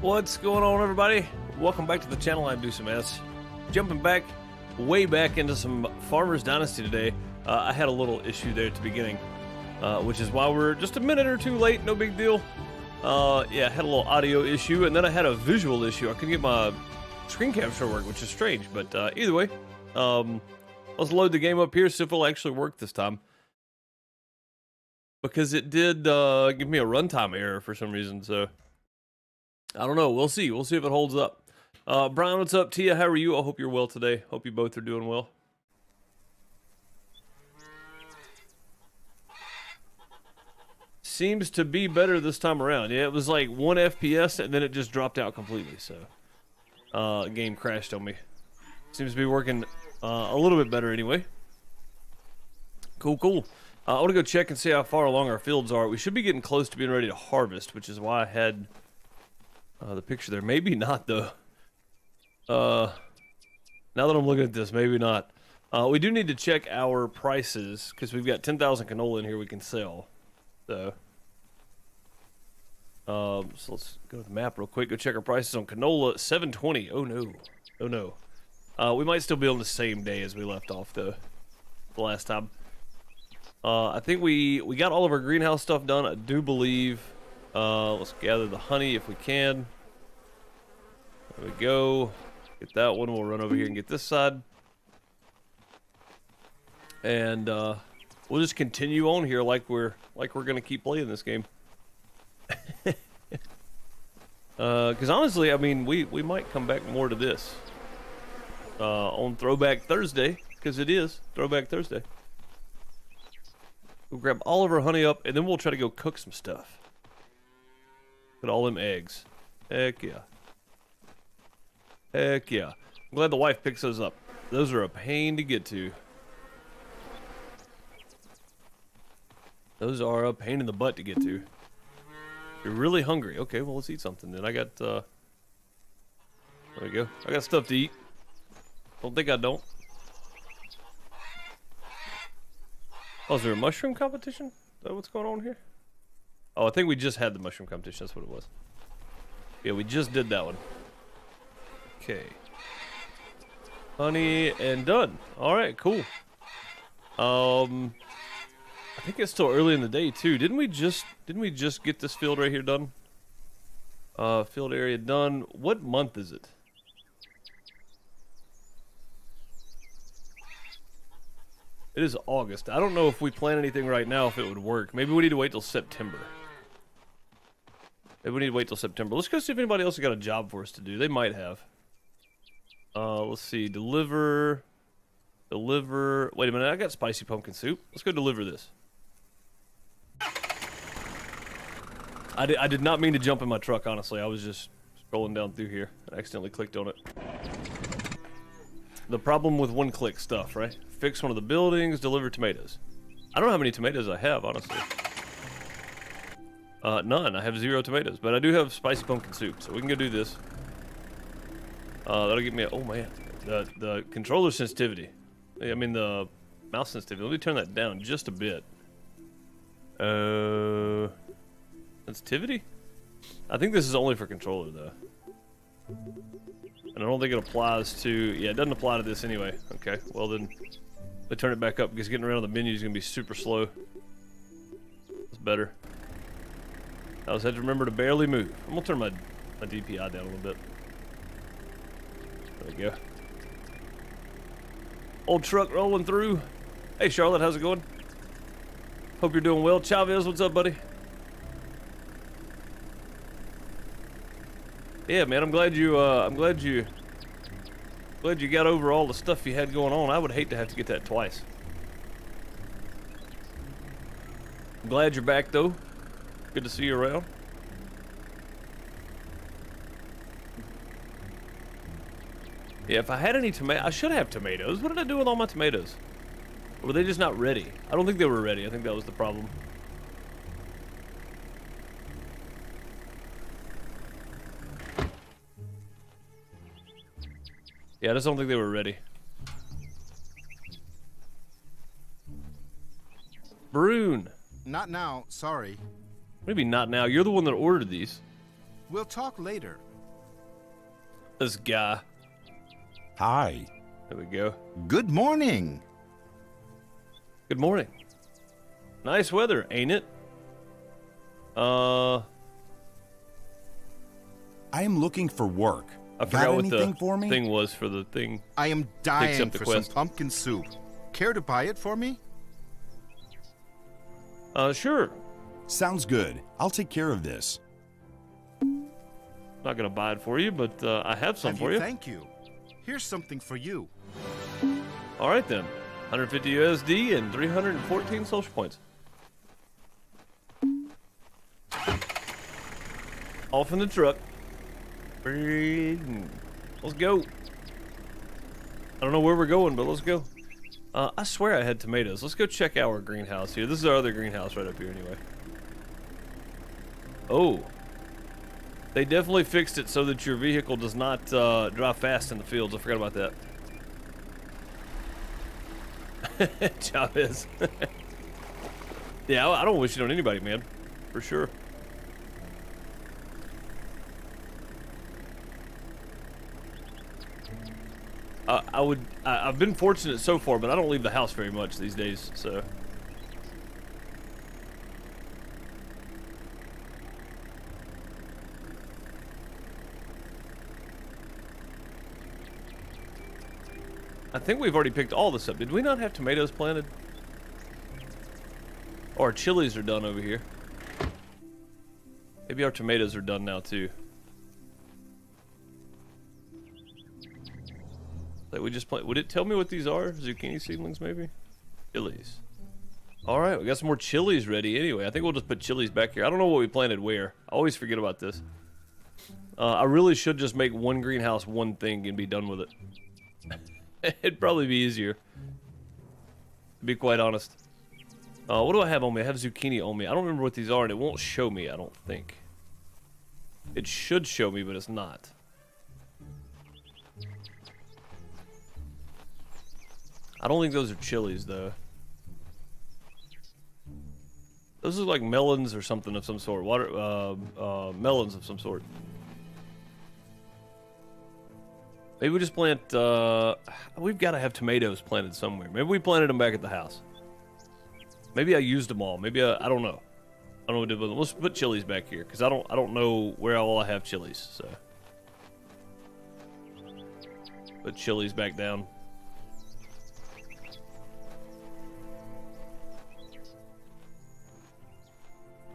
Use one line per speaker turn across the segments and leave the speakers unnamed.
What's going on, everybody? Welcome back to the channel. I'm DeuceMS. Jumping back, way back into some Farmers Dynasty today. I had a little issue there at the beginning, which is why we're just a minute or two late. No big deal. Yeah, I had a little audio issue, and then I had a visual issue. I couldn't get my screen capture to work, which is strange. But either way, let's load the game up here, see if it'll actually work this time. Because it did give me a runtime error for some reason, so I don't know. We'll see. We'll see if it holds up. Brian, what's up? Tia, how are you? I hope you're well today. Hope you both are doing well. Seems to be better this time around. Yeah, it was like 1 FPS and then it just dropped out completely. So, game crashed on me. Seems to be working a little bit better anyway. Cool, cool. I want to go check and see how far along our fields are. We should be getting close to being ready to harvest, which is why I had the picture there. Maybe not, though. Now that I'm looking at this, maybe not. We do need to check our prices, because we've got 10,000 canola in here we can sell. So let's go to the map real quick. Go check our prices on canola. 720. Oh, no. Oh, no. We might still be on the same day as we left off, though, the last time. I think we got all of our greenhouse stuff done, I do believe. Let's gather the honey if we can. There we go. Get that one. We'll run over here and get this side. And we'll just continue on here like we're gonna keep playing this game. Because honestly, I mean, we might come back more to this on Throwback Thursday, because it is Throwback Thursday. We'll grab all of our honey up, and then we'll try to go cook some stuff. Put all them eggs. Heck yeah. Heck yeah. I'm glad the wife picks those up. Those are a pain to get to. Those are a pain in the butt to get to. You're really hungry. Okay, well, let's eat something then. I got, there we go. I got stuff to eat. Don't think I don't. Oh, is there a mushroom competition? Is that what's going on here? Oh, I think we just had the mushroom competition. That's what it was. Yeah, we just did that one. Okay. Honey and done. All right, cool. I think it's still early in the day too. Didn't we just get this field right here done? Field area done. What month is it? It is August. I don't know if we plan anything right now if it would work. Maybe we need to wait till September. Maybe we need to wait till September. Let's go see if anybody else has got a job for us to do. They might have. Let's see. Deliver. Wait a minute. I got spicy pumpkin soup. Let's go deliver this. I did not mean to jump in my truck, honestly. I was just scrolling down through here. I accidentally clicked on it. The problem with one-click stuff, right? Fix one of the buildings, deliver tomatoes. I don't know how many tomatoes I have, honestly. None. I have 0 tomatoes, but I do have spicy pumpkin soup, so we can go do this. That'll get me. Oh man, the controller sensitivity. I mean the mouse sensitivity. Let me turn that down just a bit. Sensitivity? I think this is only for controller though. And I don't think it applies to, yeah, it doesn't apply to this anyway. Okay, well then, let me turn it back up because getting around the menu is going to be super slow. It's better. I just had to remember to barely move. I'm going to turn my DPI down a little bit. There we go. Old truck rolling through. Hey Charlotte, how's it going? Hope you're doing well. Chavez, what's up, buddy? Yeah, man, I'm glad you got over all the stuff you had going on. I would hate to have to get that twice. I'm glad you're back though. Good to see you around. Yeah, if I had any tomatoes, I should have tomatoes. What did I do with all my tomatoes? Or were they just not ready? I don't think they were ready. I think that was the problem. Yeah, I just don't think they were ready. Brune.
Not now, sorry.
Maybe not now. You're the one that ordered these.
We'll talk later.
This guy.
Hi.
There we go.
Good morning.
Good morning. Nice weather, ain't it?
I am looking for work.
I forgot what
anything
the
for me?
thing was for the thing.
I am dying
up the
for
quest.
some pumpkin soup. Care to buy it for me?
Sure.
Sounds good. I'll take care of this.
Not gonna buy it for you, but I have some for you.
Thank you. Here's something for you.
All right then. 150 USD and 314 social points. Off in the truck. Let's go. I don't know where we're going, but let's go. I swear I had tomatoes. Let's go check our greenhouse here. This is our other greenhouse right up here anyway. Oh. They definitely fixed it so that your vehicle does not drive fast in the fields. I forgot about that. Chavez. Yeah, I don't wish it on anybody, man. For sure. I've been fortunate so far, but I don't leave the house very much these days, so. I think we've already picked all this up. Did we not have tomatoes planted? Or our chilies are done over here. Maybe our tomatoes are done now too. Like we just planted. Would it tell me what these are? Zucchini seedlings, maybe? Chilies. All right, we got some more chilies ready. Anyway, I think we'll just put chilies back here. I don't know what we planted where. I always forget about this. I really should just make one greenhouse, one thing, and be done with it. It'd probably be easier, to be quite honest. What do I have on me? I have zucchini on me. I don't remember what these are, and it won't show me, I don't think. It should show me, but it's not. I don't think those are chilies, though. Those look like melons or something of some sort. Melons of some sort. Maybe we just plant, we've got to have tomatoes planted somewhere. Maybe we planted them back at the house. Maybe I used them all. Maybe I don't know. I don't know what to do with them. Let's put chilies back here, because I don't know where all I have chilies, so. Put chilies back down.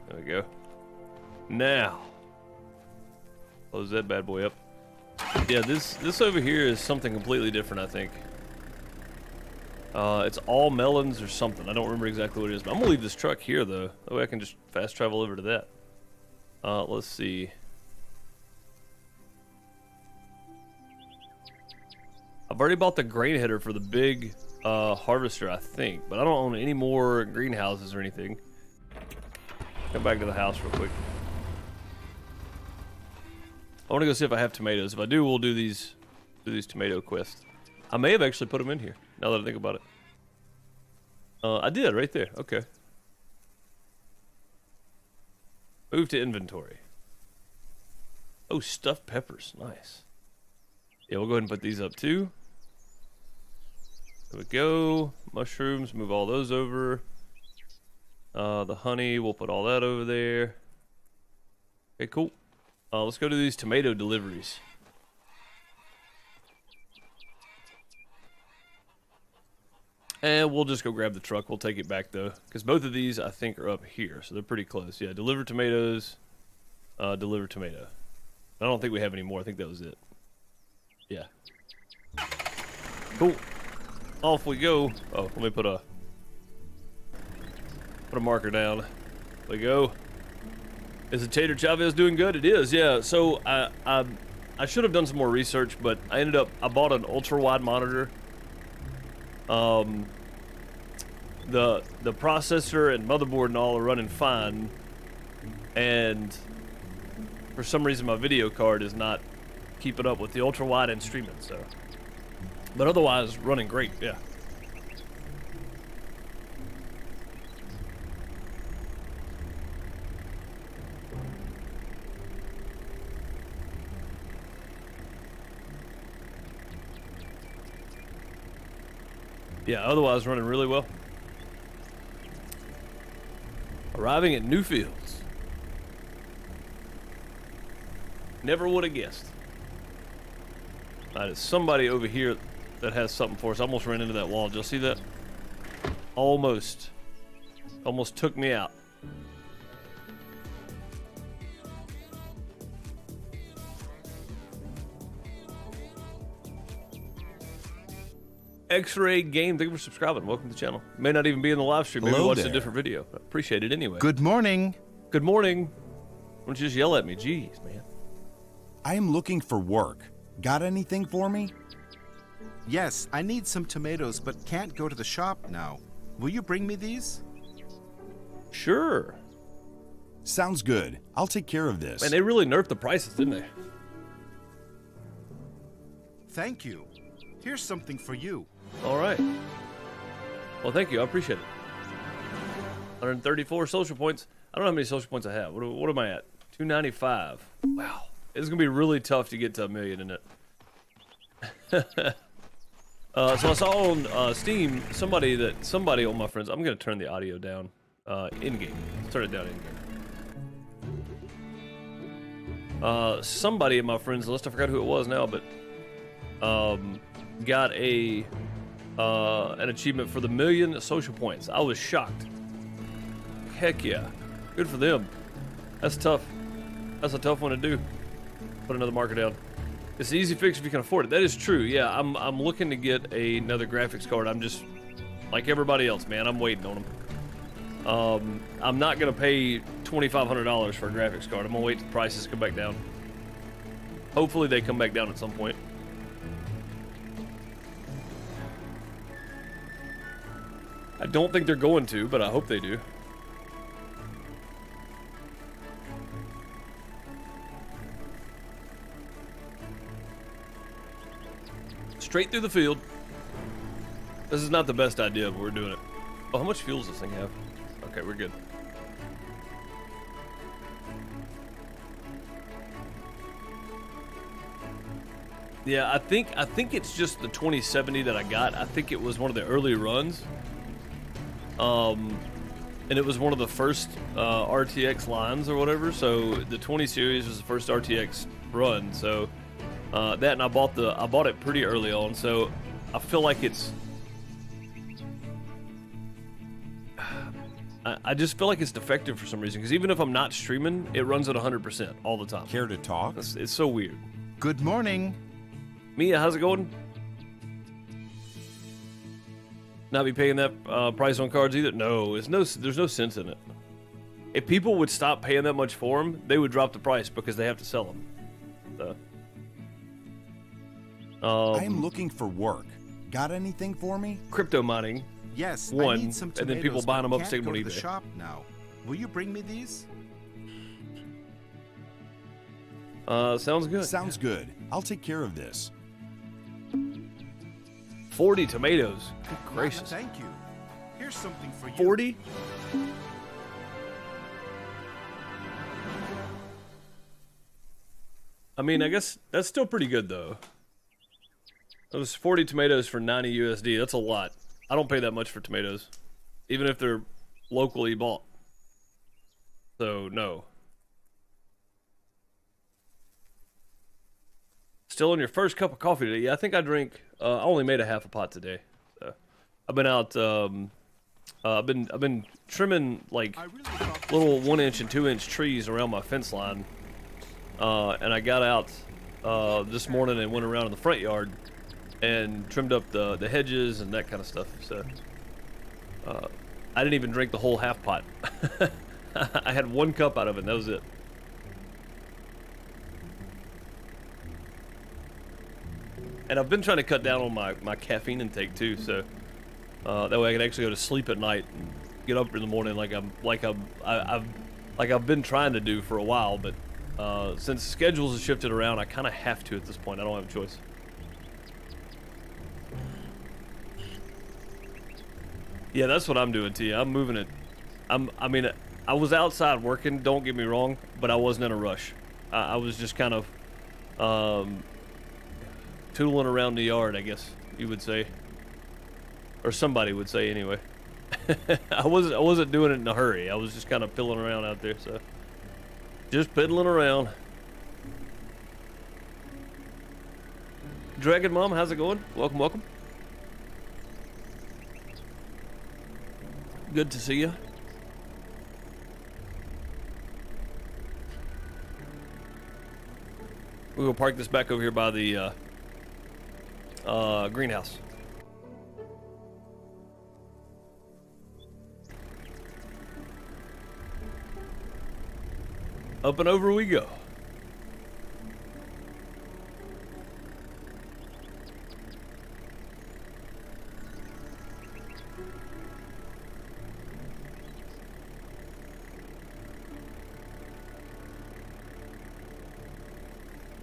There we go. Now. Close that bad boy up. Yeah, this over here is something completely different, I think. It's all melons or something. I don't remember exactly what it is, but I'm gonna leave this truck here though. That way I can just fast travel over to that. Let's see. I've already bought the grain header for the big harvester, I think, but I don't own any more greenhouses or anything. Come back to the house real quick. I want to go see if I have tomatoes. If I do, we'll do these tomato quests. I may have actually put them in here, now that I think about it. I did, right there. Okay. Move to inventory. Oh, stuffed peppers. Nice. Yeah, we'll go ahead and put these up too. There we go. Mushrooms, move all those over. The honey, we'll put all that over there. Okay, cool. Let's go to these tomato deliveries. And we'll just go grab the truck. We'll take it back though, because both of these I think are up here, so they're pretty close. Yeah, deliver tomatoes. Deliver tomato. I don't think we have any more. I think that was it. Yeah. Cool. Off we go. Oh, let me put a marker down. There we go. Is the Tater Chavez doing good? It is, yeah. So I should have done some more research, but I bought an ultra wide monitor. The processor and motherboard and all are running fine, and for some reason my video card is not keeping up with the ultra wide and streaming. So, but otherwise running great, yeah. Yeah, otherwise running really well. Arriving at new fields. Never would have guessed. There's somebody over here that has something for us. I almost ran into that wall. Did y'all see that? Almost. Almost took me out. X-Ray Game, thank you for subscribing. Welcome to the channel. May not even be in the live stream. Maybe
Hello
watch a
there.
different video. I appreciate it anyway.
Good morning.
Good morning. Why don't you just yell at me? Jeez, man.
I am looking for work. Got anything for me?
Yes, I need some tomatoes, but can't go to the shop now. Will you bring me these?
Sure.
Sounds good. I'll take care of this.
Man, they really nerfed the prices, didn't they?
Thank you. Here's something for you.
All right. Well, thank you. I appreciate it. 134 social points. I don't know how many social points I have. What am I at? 295. Wow. It's going to be really tough to get to 1 million, isn't it? So I saw on Steam somebody on my friends. I'm going to turn the audio down in-game. Turn it down in-game. Somebody in my friends list, I forgot who it was now, but got an achievement for the 1 million social points. I was shocked. Heck yeah. Good for them. That's tough. That's a tough one to do. Put another marker down. It's an easy fix if you can afford it. That is true. Yeah, I'm looking to get another graphics card. I'm just like everybody else, man. I'm waiting on them. I'm not gonna pay $2,500 for a graphics card. I'm gonna wait till prices come back down. Hopefully they come back down at some point. I don't think they're going to, but I hope they do. Straight through the field. This is not the best idea, but we're doing it. Oh, how much fuel does this thing have? Okay, we're good. Yeah, I think it's just the 2070 that I got. I think it was one of the early runs. And it was one of the first RTX lines or whatever. So the 20 series was the first RTX run. So that, and I bought it pretty early on. So I feel like it's. I just feel like it's defective for some reason. Because even if I'm not streaming, it runs at 100% all the time.
Care to talk?
It's so weird.
Good morning.
Mia, how's it going? Not be paying that price on cards either? No, there's no sense in it. If people would stop paying that much for them, they would drop the price because they have to sell them.
I am looking for work. Got anything for me?
Crypto mining.
Yes,
One,
I need some
and
tomatoes,
then people buying
but
them up,
can't
sticking
go
them
to
on
the
eBay.
shop now. Will you bring me these?
Sounds good.
Sounds good. I'll take care of this.
40 tomatoes. Good gracious.
Thank you. Here's something for you.
40? I mean, I guess that's still pretty good though. Those 40 tomatoes for 90 USD, that's a lot. I don't pay that much for tomatoes, even if they're locally bought. So, no. Still on your first cup of coffee today? Yeah, I think I drink. I only made a half a pot today. So I've been out. I've been trimming like little 1-inch and 2-inch trees around my fence line. And I got out this morning and went around in the front yard and trimmed up the hedges and that kind of stuff. So I didn't even drink the whole half pot. I had 1 cup out of it, and that was it. And I've been trying to cut down on my caffeine intake too, so that way I can actually go to sleep at night and get up in the morning like I've been trying to do for a while. But since schedules have shifted around, I kind of have to at this point. I don't have a choice. Yeah, that's what I'm doing, T. I'm moving it. I mean, I was outside working. Don't get me wrong, but I wasn't in a rush. I was just kind of tooling around the yard, I guess you would say. or somebody would say anyway. I wasn't doing it in a hurry. I was just kind of fiddling around out there, so just piddling around. Dragon Mom, how's it going? Welcome, welcome. Good to see you. We will park this back over here by the greenhouse. Up and over we go.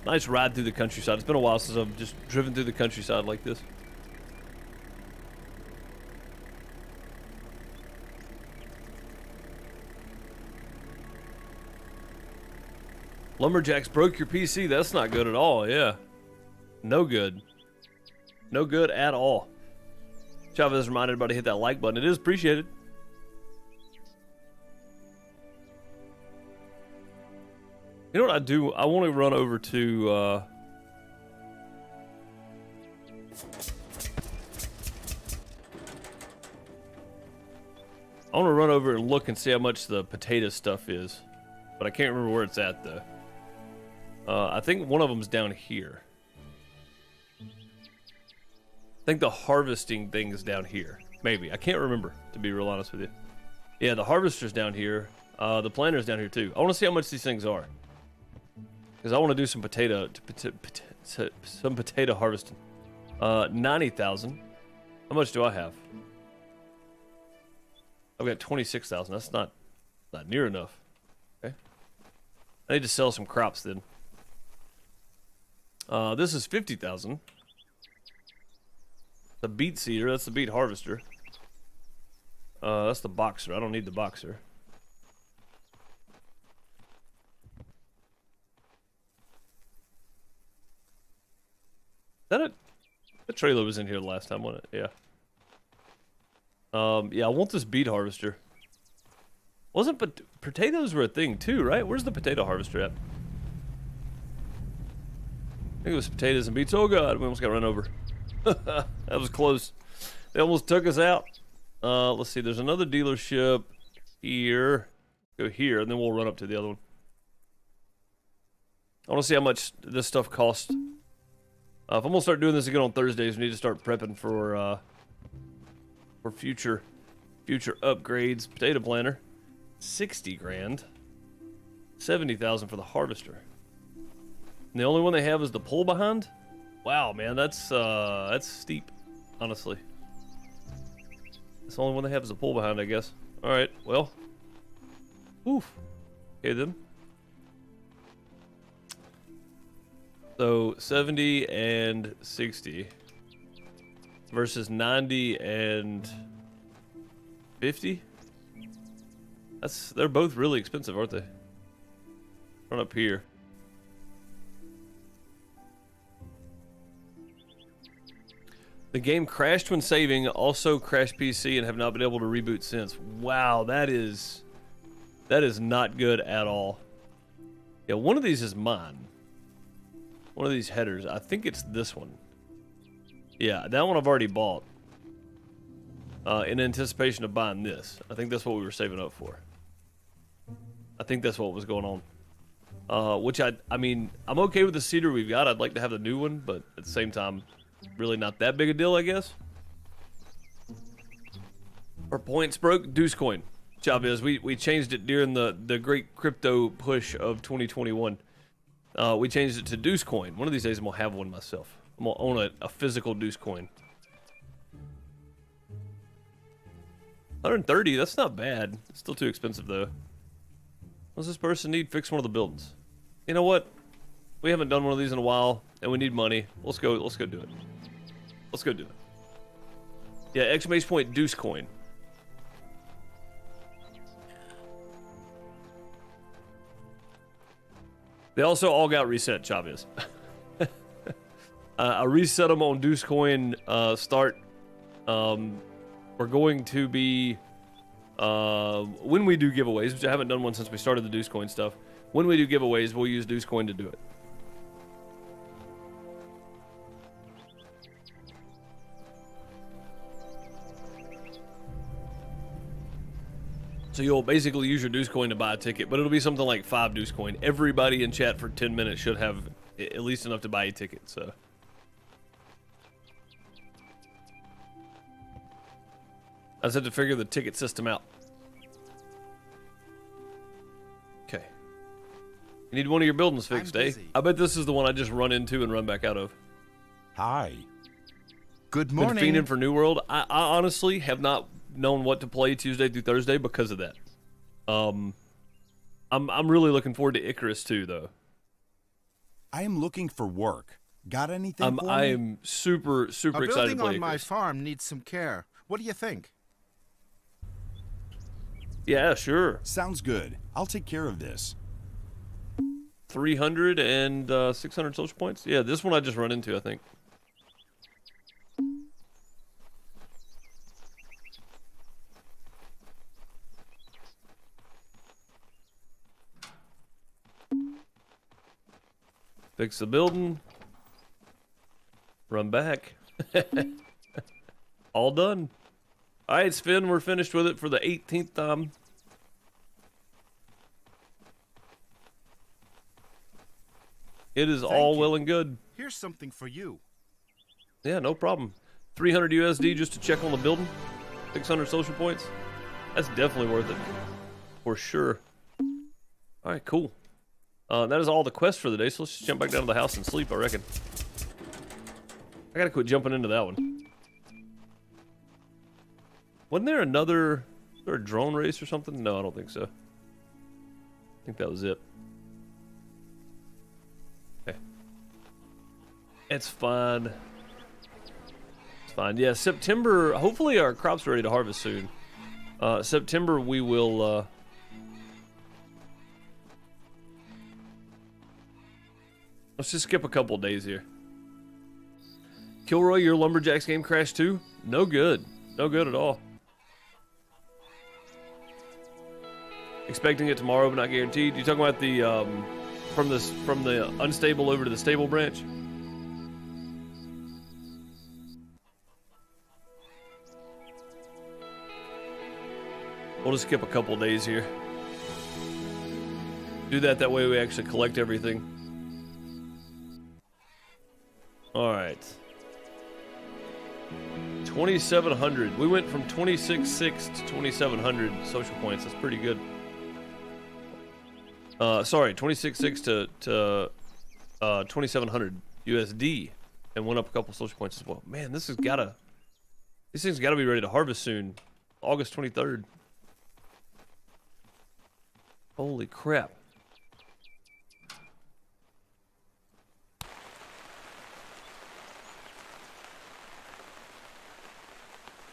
Nice ride through the countryside. It's been a while since I've just driven through the countryside like this. Lumberjacks broke your PC. That's not good at all, yeah. No good. No good at all. Chavez reminded everybody to hit that like button. It is appreciated. You know what I do? I want to run over to, I want to run over and look and see how much the potato stuff is. But I can't remember where it's at, though. I think one of them's down here. I think the harvesting thing is down here. Maybe. I can't remember, to be real honest with you. Yeah, the harvester's down here. The planter's down here, too. I want to see how much these things are. Because I want to do some potato harvesting. 90,000. How much do I have? I've got 26,000. That's not near enough. Okay. I need to sell some crops then. This is 50,000. The beet seeder. That's the beet harvester. That's the boxer. I don't need the boxer. The trailer was in here the last time, wasn't it? Yeah. Yeah, I want this beet harvester. Wasn't potatoes were a thing too, right? Where's the potato harvester at? I think it was potatoes and beets. Oh god, we almost got run over. That was close. They almost took us out. Let's see, there's another dealership here. Go here, and then we'll run up to the other one. I want to see how much this stuff costs. If I'm gonna start doing this again on Thursdays, we need to start prepping for future upgrades. Potato planter, 60 grand, 70,000 for the harvester. And the only one they have is the pull behind. Wow, man, that's steep, honestly. That's the only one they have is the pull behind, I guess. All right, well, oof. Okay then. So 70 and 60 versus 90 and 50. They're both really expensive, aren't they? Run up here. The game crashed when saving, also crashed PC and have not been able to reboot since. Wow, that is not good at all. Yeah, one of these is mine. One of these headers. I think it's this one. Yeah, that one I've already bought. In anticipation of buying this. I think that's what we were saving up for. I think that's what was going on. Which I mean, I'm okay with the cedar we've got. I'd like to have the new one, but at the same time, really not that big a deal, I guess. Our points broke. DeuceCoin. Chavez, we changed it during the great crypto push of 2021. We changed it to DeuceCoin. One of these days I'm gonna have one myself. I'm gonna own a physical DeuceCoin. 130, that's not bad. It's still too expensive though. What does this person need? Fix one of the buildings. You know what? We haven't done one of these in a while, and we need money. Let's go do it. Let's go do it. Yeah, exclamation point DeuceCoin. They also all got reset, Chavez. I reset them on DeuceCoin start we're going to be when we do giveaways, which I haven't done one since we started the DeuceCoin stuff. When we do giveaways, we'll use DeuceCoin to do it. So you'll basically use your DeuceCoin to buy a ticket, but it'll be something like 5 DeuceCoin. Everybody in chat for 10 minutes should have at least enough to buy a ticket, so. I just had to figure the ticket system out. Okay. You need one of your buildings fixed, eh? I bet this is the one I just run into and run back out of.
Hi.
Good
Been
morning.
fiending for New World. I honestly have not known what to play Tuesday through Thursday because of that. I'm really looking forward to Icarus too, though.
I am looking for work. Got anything for
I
me?
am super
A
excited to
building
play
on my
Icarus.
farm needs some care. What do you think?
Yeah, sure.
Sounds good. I'll take care of this.
300 and 600 social points. Yeah, this one I just run into, I think. Fix the building. Run back. All done. All right, Sven, we're finished with it for the 18th time. It is all well and good.
Here's something for you.
Yeah, no problem. 300 USD just to check on the building. 600 social points. That's definitely worth it. For sure. All right, cool. That is all the quests for the day, so let's just jump back down to the house and sleep, I reckon. I gotta quit jumping into that one. Wasn't there another... Was there a drone race or something? No, I don't think so. I think that was it. Okay. It's fine. It's fine. Yeah, September... Hopefully our crops are ready to harvest soon. September we will... Let's just skip a couple days here. Kilroy, your Lumberjacks game crashed too? No good. No good at all. Expecting it tomorrow, but not guaranteed. You talking about the from the unstable over to the stable branch? We'll just skip a couple days here. Do that way we actually collect everything. Alright. 2,700. We went from 26.6 to 2,700 social points. That's pretty good. Sorry, 26.6 to 2,700 USD, and went up a couple social points as well. Man, these things gotta be ready to harvest soon. August 23rd. Holy crap.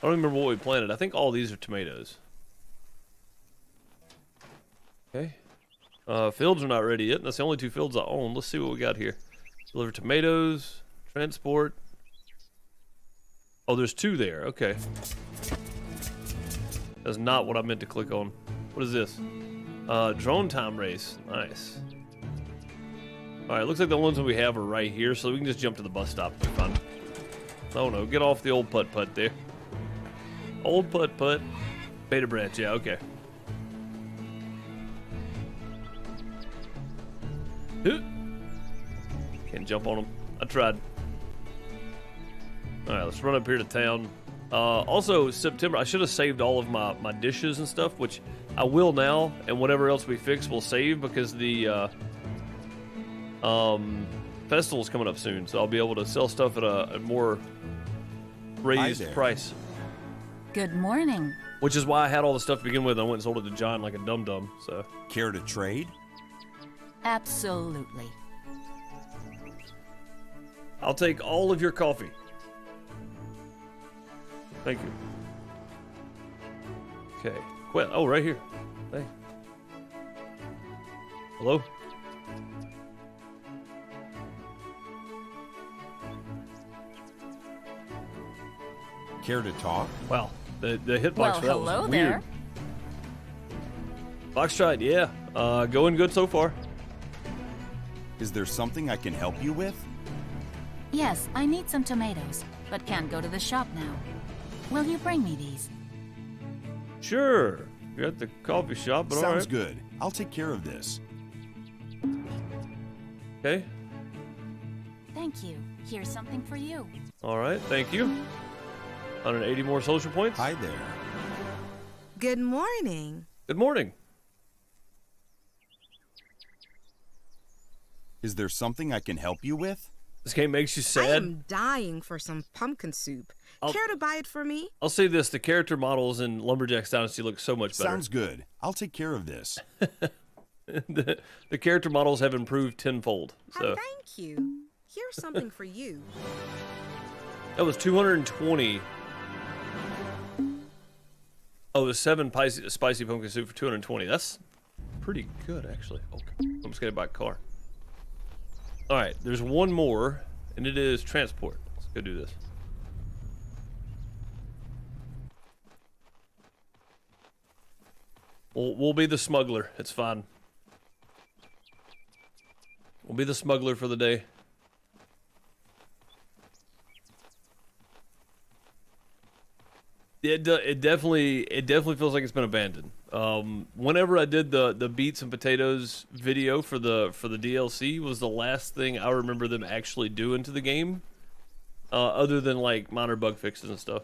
I don't remember what we planted. I think all these are tomatoes. Okay. Fields are not ready yet. That's the only 2 fields I own. Let's see what we got here. Deliver tomatoes. Transport. Oh, there's 2 there. Okay. That's not what I meant to click on. What is this? Drone time race. Nice. Alright, looks like the ones that we have are right here, so we can just jump to the bus stop. It's fun. Oh no, get off the old putt-putt there. Old putt-putt. Beta branch, yeah, okay. Can't jump on them. I tried. Alright, let's run up here to town. Also, September, I should have saved all of my dishes and stuff, which I will now, and whatever else we fix, we'll save, because the festival's coming up soon, so I'll be able to sell stuff at a more raised price.
Good morning.
Which is why I had all the stuff to begin with. I went and sold it to John like a dum-dum, so.
Care to trade?
Absolutely.
I'll take all of your coffee. Thank you. Okay. Quit. Oh, right here. Hey. Hello?
Care to talk?
Wow. The hitbox
Well,
for that
hello
was
there.
weird. Foxtrot, yeah. Going good so far.
Is there something I can help you with?
Yes, I need some tomatoes, but can't go to the shop now. Will you bring me these?
Sure. You're at the coffee shop, but all
Sounds
right.
good. I'll take care of this.
Okay.
Thank you. Here's something for you.
All right. Thank you. 180 more social points.
Hi there.
Good morning.
Good morning.
Is there something I can help you with?
This game makes you
I
sad.
am dying for some pumpkin soup.
I'll-
Care to buy it for me?
I'll say this: the character models in Lumberjack's Dynasty look so much better.
Sounds good. I'll take care of this.
the character models have improved tenfold. So
Thank you. Here's something for you.
that was 220. Oh, the 7 spicy pumpkin soup for 220. That's pretty good, actually. Okay, I'm just gonna buy a car. All right, there's one more, and it is transport. Let's go do this. We'll be the smuggler. It's fine. We'll be the smuggler for the day. It definitely feels like it's been abandoned. Whenever I did the beets and potatoes video for the DLC was the last thing I remember them actually doing to the game, other than like minor bug fixes and stuff.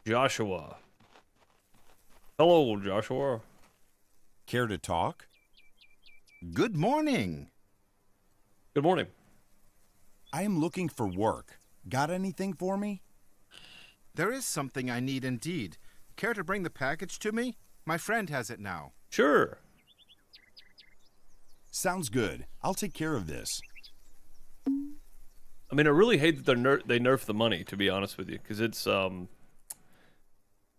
Joshua. Hello, Joshua.
Care to talk?
Good morning.
Good morning.
I am looking for work. Got anything for me?
There is something I need indeed. Care to bring the package to me? My friend has it now.
Sure.
Sounds good. I'll take care of this.
I mean, I really hate that they nerf the money, to be honest with you, because it's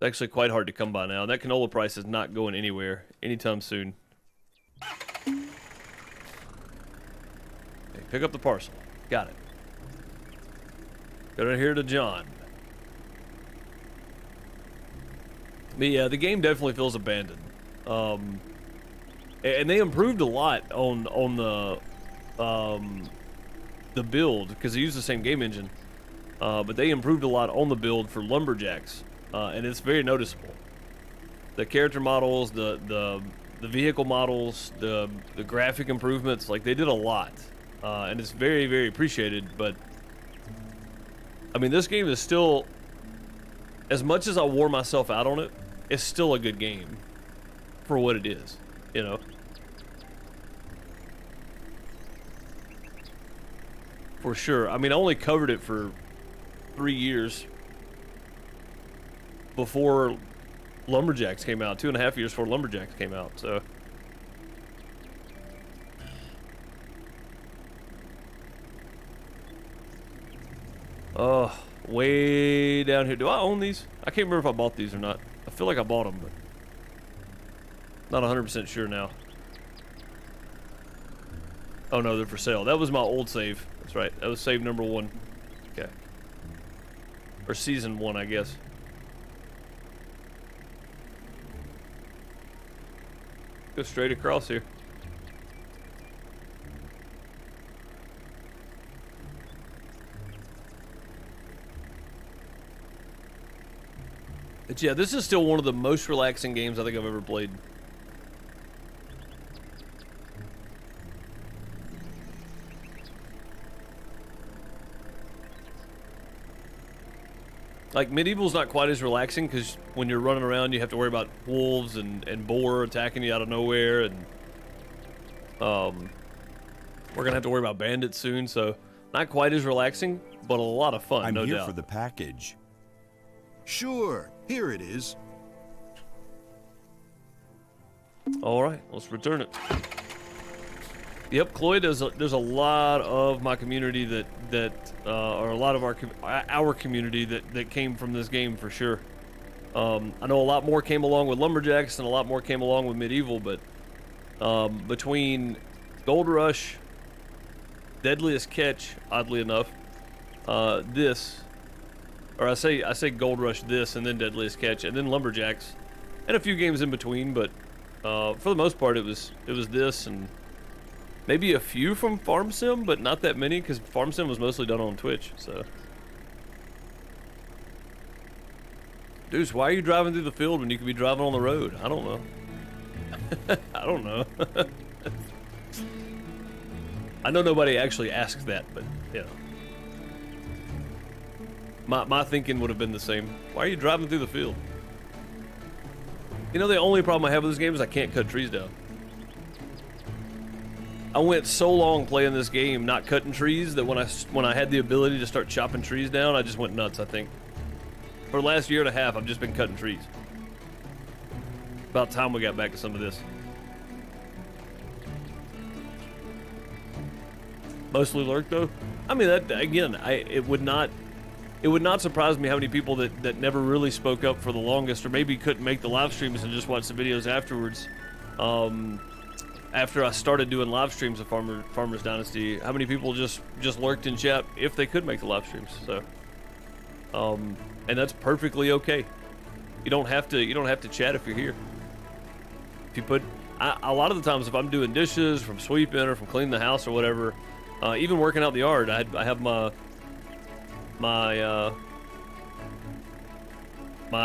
actually quite hard to come by now. That canola price is not going anywhere anytime soon. Okay, pick up the parcel. Got it. Go down here to John. But yeah, the game definitely feels abandoned. And they improved a lot on the build because they use the same game engine. But they improved a lot on the build for Lumberjacks, and it's very noticeable. The character models, the vehicle models, the graphic improvements, like they did a lot, and it's very, very appreciated. But I mean, this game is still, as much as I wore myself out on it, it's still a good game for what it is, you know. For sure. I mean, I only covered it for 3 years before Lumberjacks came out. 2.5 years before Lumberjacks came out, so. Oh, way down here. Do I own these? I can't remember if I bought these or not. I feel like I bought them, but not 100% sure now. Oh no, they're for sale. That was my old save. That's right. That was save number 1. Okay. Or season 1, I guess. Go straight across here. But yeah, this is still one of the most relaxing games I think I've ever played. Like, Medieval's not quite as relaxing because when you're running around, you have to worry about wolves and boar attacking you out of nowhere, and we're gonna have to worry about bandits soon, so not quite as relaxing, but a lot of fun,
I'm
no
here
doubt.
for the package.
Sure, here it is.
All right, let's return it. Yep, Chloe, there's a lot of my community or a lot of our community that came from this game for sure. I know a lot more came along with Lumberjacks and a lot more came along with Medieval, but between Gold Rush, Deadliest Catch, oddly enough, this, Or I say Gold Rush this, and then Deadliest Catch, and then Lumberjacks, and a few games in between. But for the most part, it was this, and maybe a few from Farm Sim, but not that many, because Farm Sim was mostly done on Twitch. So, Deuce, why are you driving through the field when you could be driving on the road? I don't know. I don't know. I know nobody actually asks that, but you know. My thinking would have been the same. Why are you driving through the field? You know, the only problem I have with this game is I can't cut trees down. I went so long playing this game not cutting trees that when I had the ability to start chopping trees down, I just went nuts, I think. For the last year and a half, I've just been cutting trees. About time we got back to some of this. Mostly lurk though. I mean, that again, it would not surprise me how many people that never really spoke up for the longest, or maybe couldn't make the live streams and just watch the videos afterwards. After I started doing live streams of Farmers Dynasty, how many people just lurked in chat if they could make the live streams? So, and that's perfectly okay. You don't have to chat if you're here. If you put, a lot of the times if I'm doing dishes, from sweeping or from cleaning the house or whatever, even working out in the yard, I have my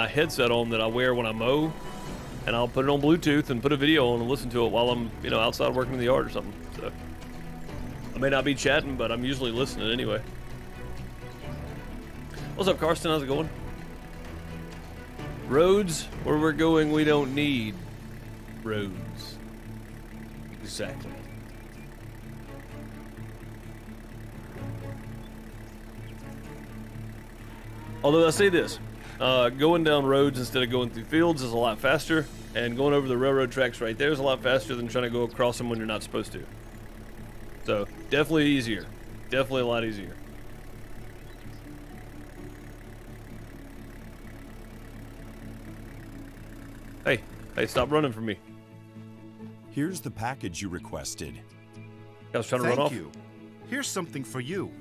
headset on that I wear when I mow, and I'll put it on Bluetooth and put a video on and listen to it while I'm, you know, outside working in the yard or something. So I may not be chatting, but I'm usually listening anyway. What's up, Karsten? How's it going? Roads where we're going, we don't need roads. Exactly. Although I say this, going down roads instead of going through fields is a lot faster, and going over the railroad tracks right there is a lot faster than trying to go across them when you're not supposed to. So, definitely easier. Definitely a lot easier. Hey, stop running from me.
Here's the package you requested.
I was trying to run off.
Thank you. Here's something for you.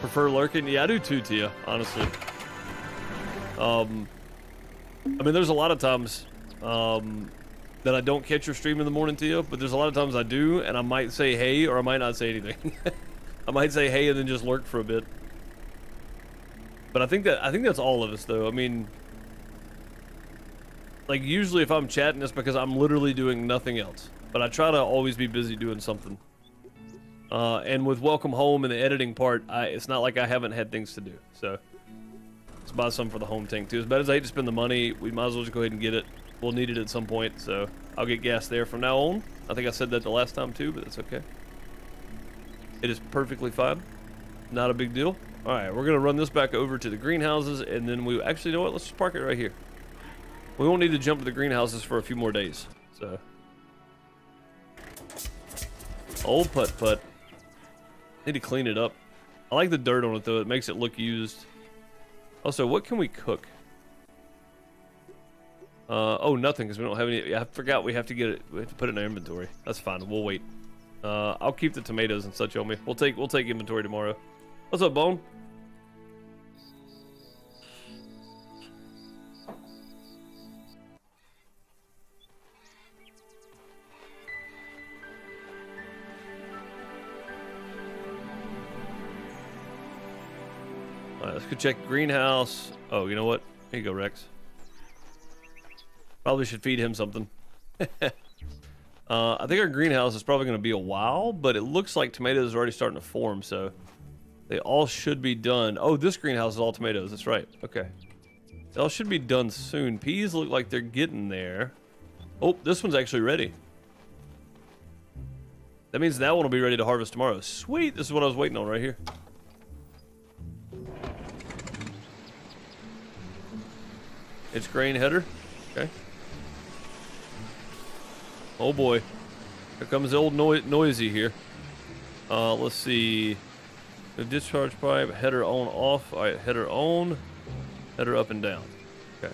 Prefer lurking? Yeah, I do too, Tia, honestly. I mean, there's a lot of times that I don't catch your stream in the morning, Tia, but there's a lot of times I do, and I might say hey, or I might not say anything. I might say hey and then just lurk for a bit. But I think that's all of us, though. I mean, like, usually if I'm chatting, it's because I'm literally doing nothing else. But I try to always be busy doing something. And with Welcome Home and the editing part, it's not like I haven't had things to do. So, let's buy some for the home tank, too. As bad as I hate to spend the money, we might as well just go ahead and get it. We'll need it at some point, so I'll get gas there from now on. I think I said that the last time, too, but that's okay. It is perfectly fine. Not a big deal. All right, we're going to run this back over to the greenhouses, and then we... Actually, you know what? Let's just park it right here. We won't need to jump to the greenhouses for a few more days, so... Old putt-putt. Need to clean it up. I like the dirt on it, though. It makes it look used. Also, what can we cook? Oh, nothing, because we don't have any... I forgot we have to get it... We have to put it in our inventory. That's fine. We'll wait. I'll keep the tomatoes and such on me. We'll take inventory tomorrow. What's up, Bone? Alright, let's go check greenhouse. Oh, you know what? Here you go, Rex. Probably should feed him something. I think our greenhouse is probably going to be a while, but it looks like tomatoes are already starting to form, so they all should be done. Oh, this greenhouse is all tomatoes. That's right. Okay. They all should be done soon. Peas look like they're getting there. Oh, this one's actually ready. That means that one will be ready to harvest tomorrow. Sweet. This is what I was waiting on right here. It's grain header. Okay. Oh boy. Here comes the old noisy here. Let's see. The discharge pipe, header on, off. Alright, header on, header up and down. Okay.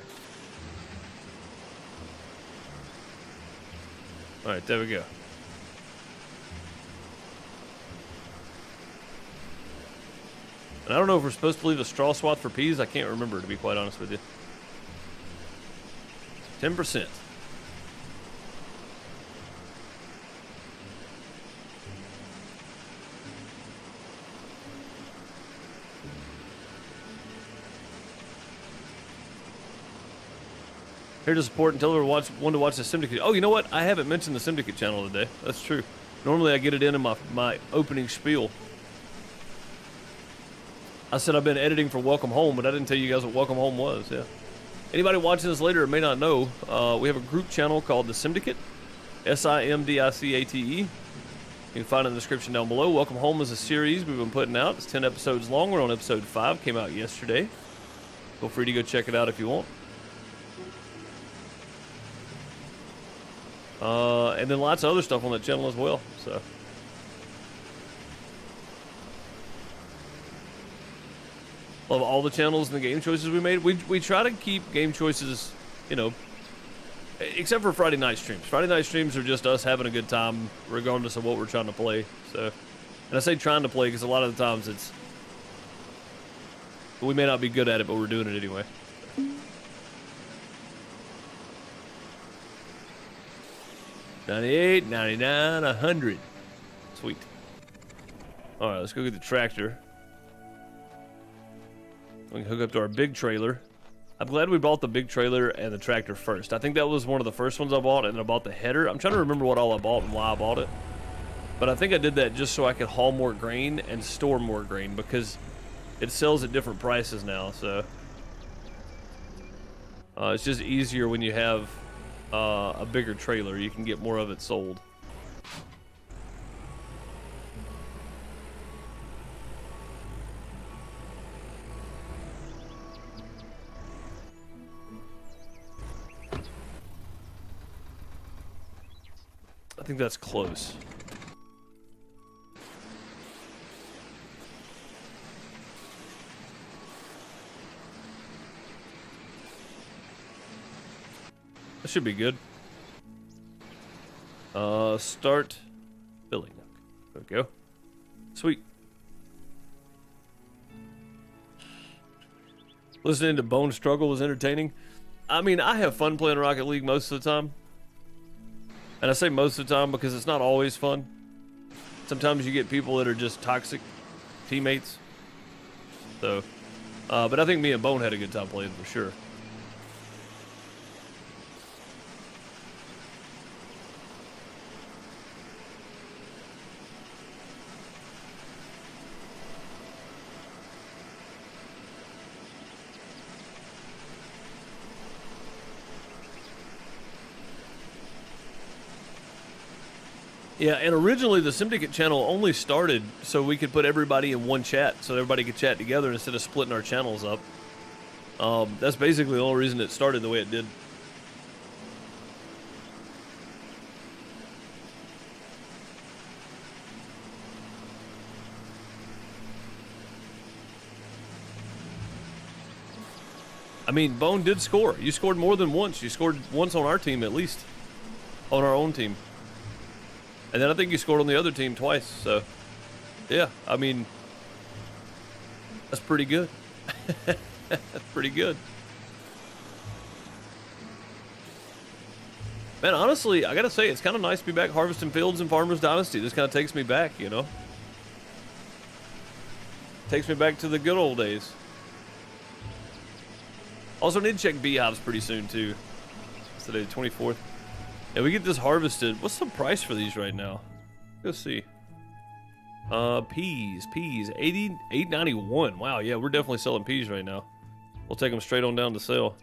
Alright, there we go. And I don't know if we're supposed to leave a straw swath for peas. I can't remember, to be quite honest with you. 10%. Here to support and tell her want to watch the Simdicate. Oh, you know what? I haven't mentioned the Simdicate channel today. That's true. Normally I get it in my opening spiel. I said I've been editing for Welcome Home, but I didn't tell you guys what Welcome Home was. Yeah. Anybody watching this later may not know, we have a group channel called the Simdicate. Simdicate. You can find it in the description down below. Welcome Home is a series we've been putting out. It's 10 episodes long. We're on episode 5. Came out yesterday. Feel free to go check it out if you want. And then lots of other stuff on that channel as well. So, love all the channels and the game choices we made. We try to keep game choices, you know, except for Friday night streams. Friday night streams are just us having a good time, regardless of what we're trying to play. So, and I say trying to play because a lot of the times we may not be good at it, but we're doing it anyway. 98, 99, 100. Sweet. All right, let's go get the tractor. We can hook up to our big trailer. I'm glad we bought the big trailer and the tractor first. I think that was one of the first ones I bought, and I bought the header. I'm trying to remember what all I bought and why I bought it. But I think I did that just so I could haul more grain and store more grain, because it sells at different prices now, so it's just easier when you have a bigger trailer. You can get more of it sold. I think that's close. That should be good. Start filling. There we go. Sweet. Listening to Bone Struggle is entertaining. I mean, I have fun playing Rocket League most of the time. And I say most of the time because it's not always fun. Sometimes you get people that are just toxic teammates. So, but I think me and Bone had a good time playing for sure. Yeah, and originally the Simdicate channel only started so we could put everybody in one chat, so everybody could chat together instead of splitting our channels up. That's basically the only reason it started the way it did. I mean, Bone did score. You scored more than once. You scored once on our team at least. On our own team. And then I think you scored on the other team twice, so yeah, I mean, that's pretty good. That's pretty good. Man, honestly, I gotta say, it's kind of nice to be back harvesting fields in Farmers Dynasty. This kind of takes me back, you know? Takes me back to the good old days. Also, need to check beehives pretty soon, too. It's today, the 24th. Yeah, we get this harvested. What's the price for these right now? Let's see. Peas, 8.91. Wow, yeah, we're definitely selling peas right now. We'll take them straight on down to sale.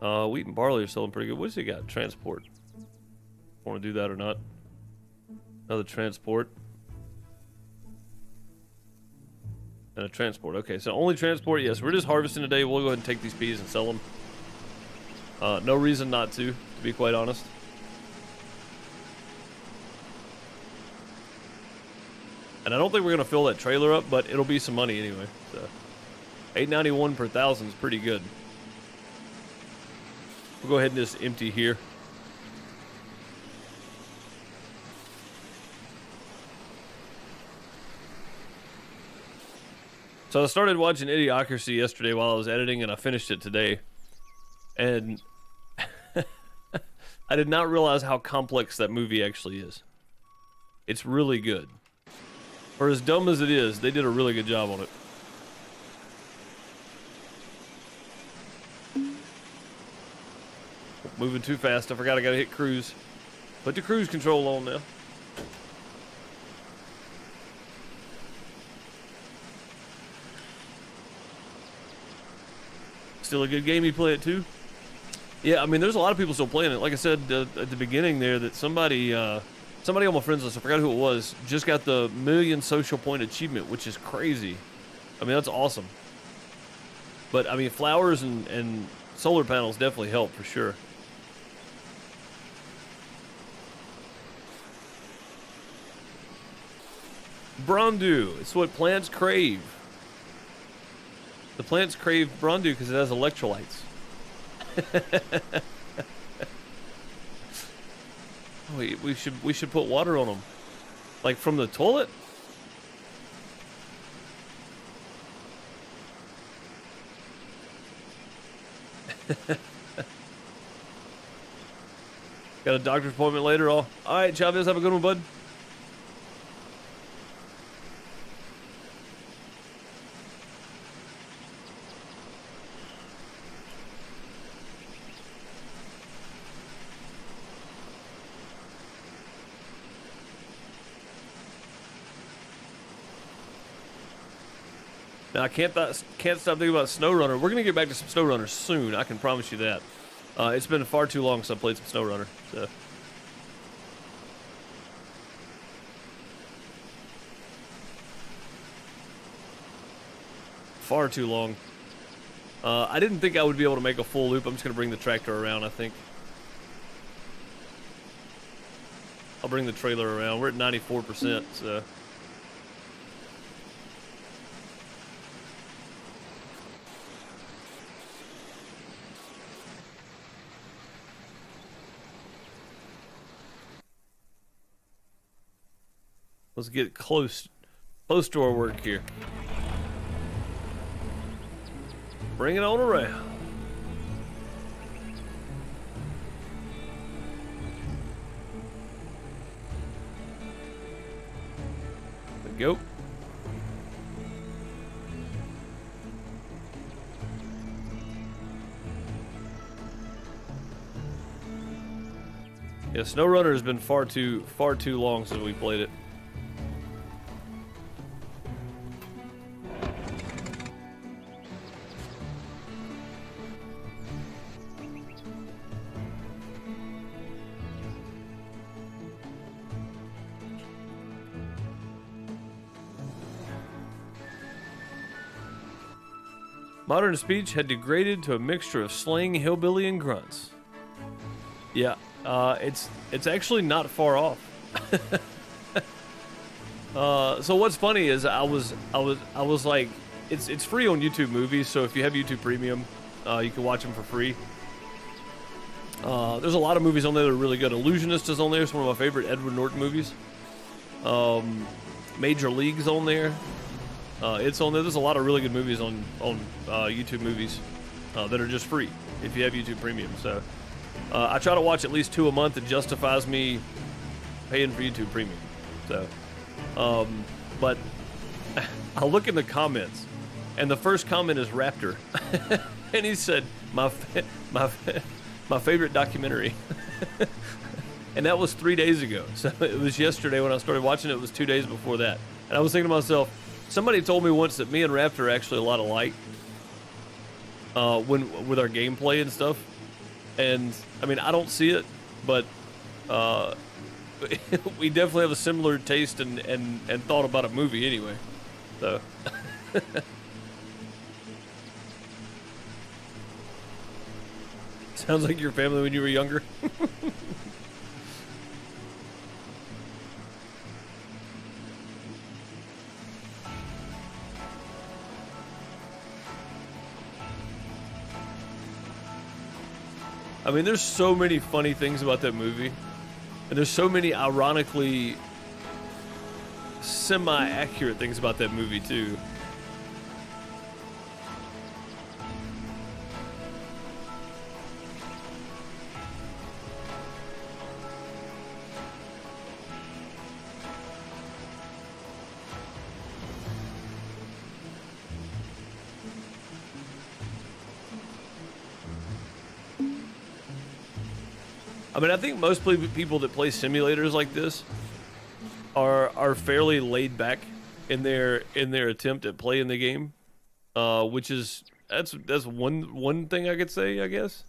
Wheat and barley are selling pretty good. What's he got? Transport. Want to do that or not? Another transport. And a transport. Okay, so only transport. Yes, we're just harvesting today. We'll go ahead and take these peas and sell them. No reason not to be quite honest. And I don't think we're gonna fill that trailer up, but it'll be some money anyway. So, $8.91 per 1,000 is pretty good. We'll go ahead and just empty here. So I started watching Idiocracy yesterday while I was editing, and I finished it today. And I did not realize how complex that movie actually is. It's really good. For as dumb as it is, they did a really good job on it. Moving too fast. I forgot I gotta hit cruise. Put the cruise control on now. Still a good game. You play it too? Yeah, I mean, there's a lot of people still playing it. Like I said at the beginning there, that somebody on my friends list, I forgot who it was, just got the 1,000,000 social point achievement, which is crazy. I mean, that's awesome. But I mean, flowers and solar panels definitely help for sure. Brondu, it's what plants crave. The plants crave Brondu because it has electrolytes. Wait, we should put water on them, like from the toilet. Got a doctor's appointment later. All right, Chavez, have a good one, bud. Now I can't stop thinking about SnowRunner. We're gonna get back to some SnowRunner soon. I can promise you that. It's been far too long since I played some SnowRunner. So. Far too long. I didn't think I would be able to make a full loop. I'm just gonna bring the tractor around, I think. I'll bring the trailer around. We're at 94%, so. Let's get close to our work here. Bring it on around. There we go. Yeah, SnowRunner has been far too long since we played it. Modern speech had degraded to a mixture of slang, hillbilly, and grunts. Yeah, it's actually not far off. So what's funny is I was like, it's free on YouTube Movies, so if you have YouTube Premium, you can watch them for free. There's a lot of movies on there that are really good. Illusionist is on there. It's one of my favorite Edward Norton movies. Major League's on there. It's on there. There's a lot of really good movies on YouTube Movies that are just free if you have YouTube Premium. So I try to watch at least 2 a month. It justifies me paying for YouTube Premium. So, but I look in the comments, and the first comment is Raptor, and he said my favorite documentary. And that was 3 days ago. So it was yesterday when I started watching it. It was 2 days before that. And I was thinking to myself, somebody told me once that me and Raptor are actually a lot alike with our gameplay and stuff. And, I mean, I don't see it, but we definitely have a similar taste and thought about a movie anyway. So. Sounds like your family when you were younger. I mean, there's so many funny things about that movie, and there's so many ironically semi-accurate things about that movie too. I mean, I think most people that play simulators like this are fairly laid back in their attempt at playing the game, which is that's one thing I could say, I guess.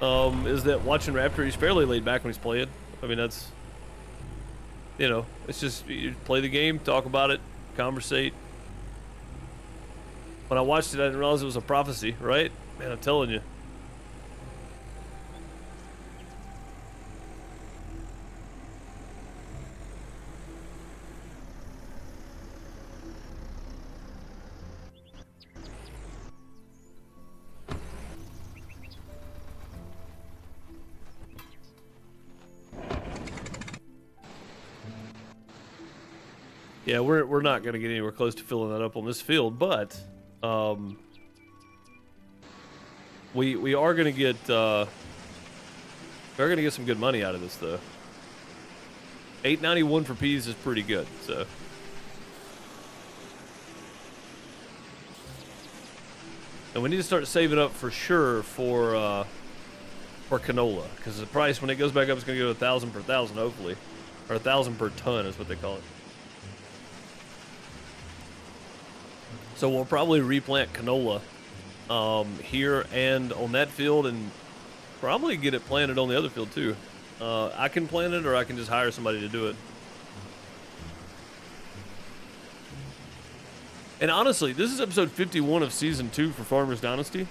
Is that watching Raptor, he's fairly laid back when he's playing. I mean, that's, you know, it's just you play the game, talk about it, conversate. When I watched it, I didn't realize it was a prophecy, right? Man, I'm telling you. Yeah, we're not gonna get anywhere close to filling that up on this field, but we are gonna get some good money out of this though. 891 for peas is pretty good, so. And we need to start saving up for sure for canola, because the price when it goes back up is gonna go to 1,000 per thousand, hopefully, or 1,000 per ton is what they call it. So we'll probably replant canola here and on that field, and probably get it planted on the other field too. I can plant it, or I can just hire somebody to do it. And honestly, this is episode 51 of season 2 for Farmers Dynasty.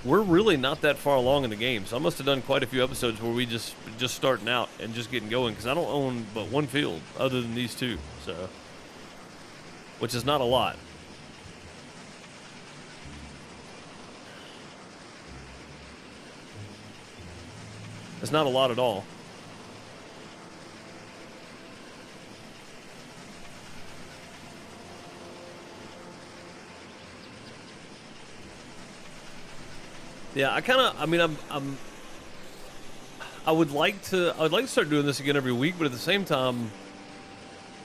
We're really not that far along in the game, so I must have done quite a few episodes where we just starting out and just getting going, because I don't own but one field other than these two, so, which is not a lot. It's not a lot at all. Yeah, I would like to start doing this again every week, but at the same time,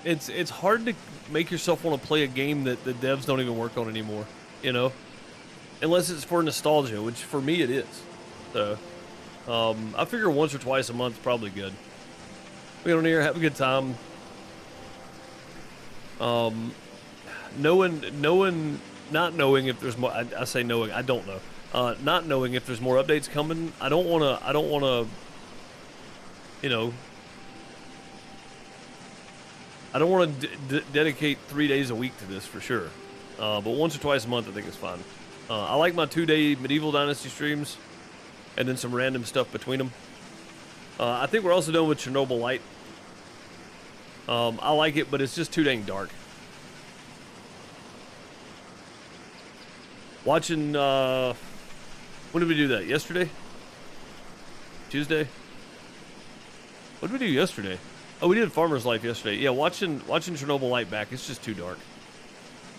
it's hard to make yourself want to play a game that the devs don't even work on anymore, you know? Unless it's for nostalgia, which for me it is. So, I figure once or twice a month is probably good. We get on here, have a good time. Not knowing if there's more, I say knowing, I don't know. Not knowing if there's more updates coming, I don't wanna, you know, I don't want to dedicate 3 days a week to this for sure. But once or twice a month, I think is fine. I like my 2-day Medieval Dynasty streams, and then some random stuff between them. I think we're also done with Chernobyl Light. I like it, but it's just too dang dark. Watching, when did we do that? Yesterday? Tuesday? What did we do yesterday? Oh, we did Farmer's Life yesterday. Yeah, watching Chernobyl Light back, it's just too dark.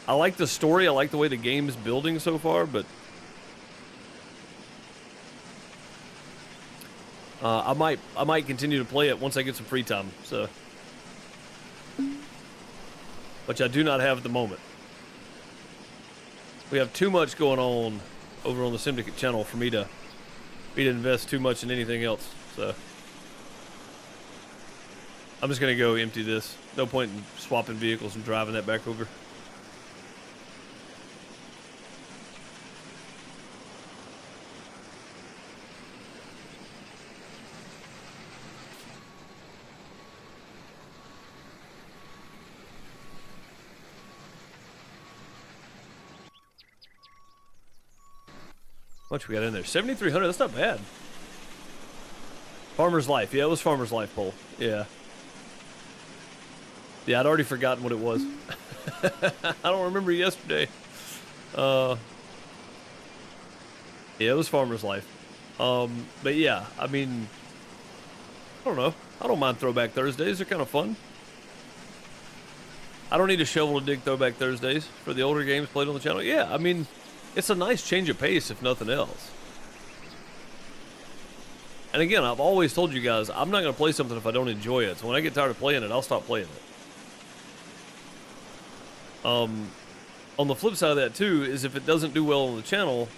I like the story, I like the way the game is building so far, but I might continue to play it once I get some free time, so, which I do not have at the moment. We have too much going on over on the Simdicate channel for me to invest too much in anything else, so I'm just gonna go empty this. No point in swapping vehicles and driving that back over. How much we got in there? 7,300. That's not bad. Farmer's Life. Yeah, it was Farmer's Life poll. Yeah. Yeah, I'd already forgotten what it was. I don't remember yesterday. Yeah, it was Farmer's Life. But yeah, I mean, I don't know. I don't mind Throwback Thursdays. They're kind of fun. I don't need a shovel to dig Throwback Thursdays for the older games played on the channel. Yeah, I mean, it's a nice change of pace, if nothing else. And again, I've always told you guys, I'm not going to play something if I don't enjoy it. So when I get tired of playing it, I'll stop playing it. On the flip side of that, too, is if it doesn't do well on the channel,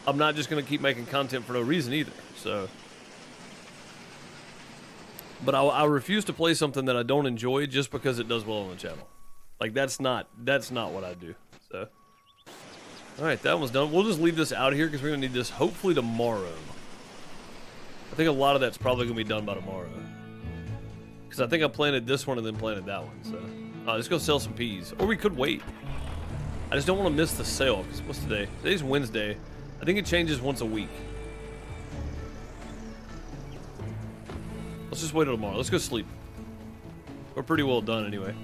I'm not just going to keep making content for no reason either. So, But I refuse to play something that I don't enjoy just because it does well on the channel. Like, that's not what I do. So, all right, that one's done. We'll just leave this out here because we're gonna need this hopefully tomorrow. I think a lot of that's probably gonna be done by tomorrow. Because I think I planted this one and then planted that one. So, let's go sell some peas, or we could wait. I just don't want to miss the sale. Cause what's today? Today's Wednesday. I think it changes once a week. Let's just wait till tomorrow. Let's go sleep. We're pretty well done anyway.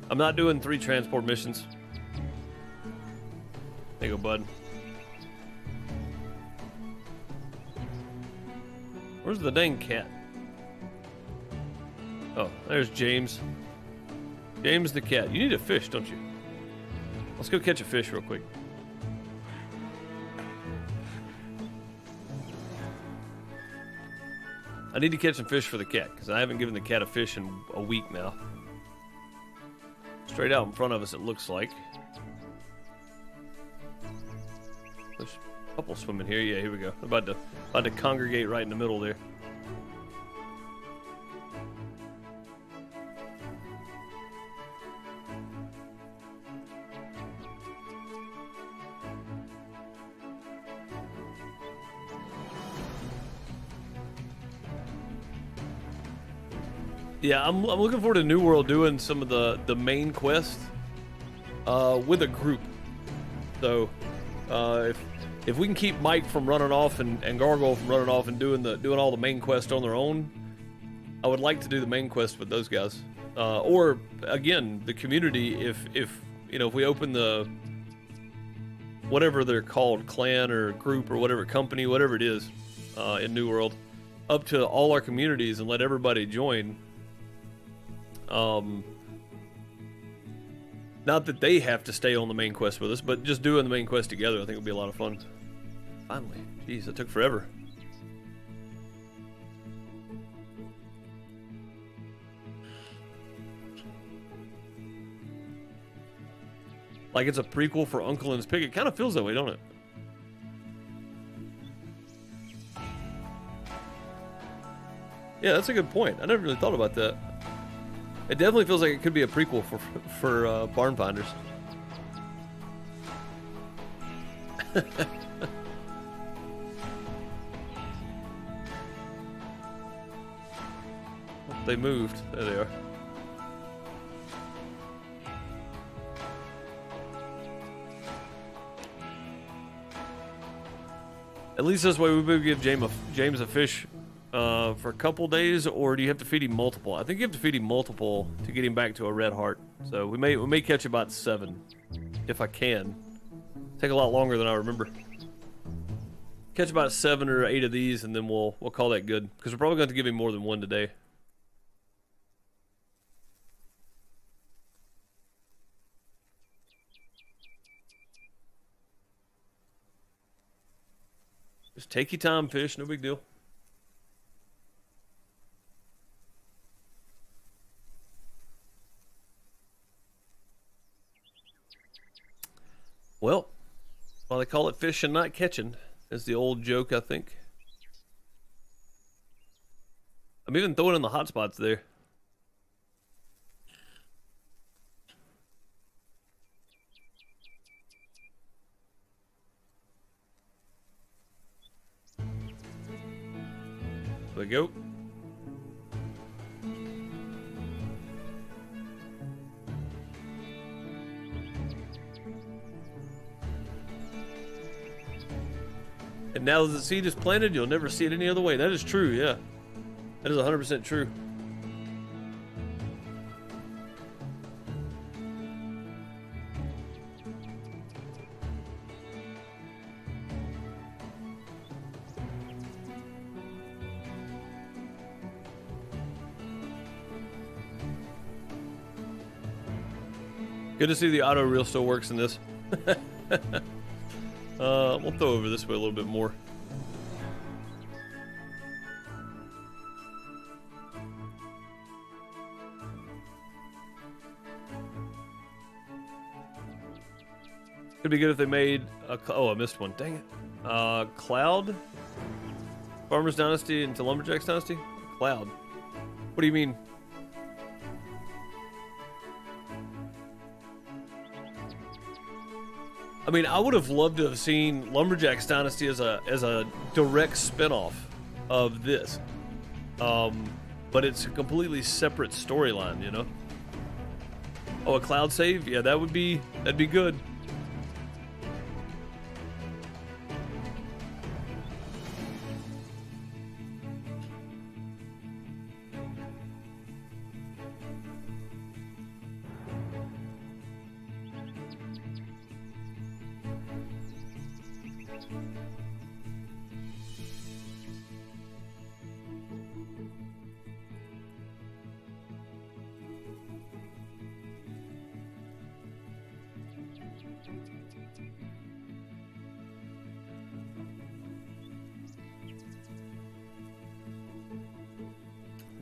I'm not doing 3 transport missions. There you go, bud. Where's the dang cat? Oh, there's James. James the cat. You need a fish, don't you? Let's go catch a fish real quick. I need to catch some fish for the cat, because I haven't given the cat a fish in a week now. Straight out in front of us, it looks like. There's a couple swimming here. Yeah, here we go. About to congregate right in the middle there. Yeah, I'm looking forward to New World doing some of the main quest with a group. So if we can keep Mike from running off and Gargoyle from running off and doing all the main quest on their own, I would like to do the main quest with those guys. Or again, the community. If you know, if we open the whatever they're called, clan or group or whatever, company, whatever it is, in New World, up to all our communities and let everybody join. Not that they have to stay on the main quest with us, but just doing the main quest together, I think would be a lot of fun. Finally. Jeez, that took forever. Like it's a prequel for Uncle and His Pig. It kind of feels that way, don't it? Yeah, that's a good point. I never really thought about that. It definitely feels like it could be a prequel for Barn Finders. They moved. There they are. At least this way we would give James a fish for a couple days, or do you have to feed him multiple? I think you have to feed him multiple to get him back to a red heart. So we may catch about 7, if I can. Take a lot longer than I remember. Catch about 7 or 8 of these, and then we'll call that good. Because we're probably going to give him more than 1 today. Just take your time, fish. No big deal. Well, they call it fish and not catching, is the old joke, I think. I'm even throwing in the hot spots there. There we go. And now that the seed is planted, you'll never see it any other way. That is true, yeah. That is 100% true. Good to see the auto reel still works in this. We'll throw over this way a little bit more. It'd be good if they made a... Oh, I missed one. Dang it. Cloud Farmers Dynasty into Lumberjacks Dynasty? Cloud. What do you mean? I mean, I would have loved to have seen Lumberjacks Dynasty as a direct spinoff of this. But it's a completely separate storyline, you know? Oh, a cloud save? Yeah, that'd be good.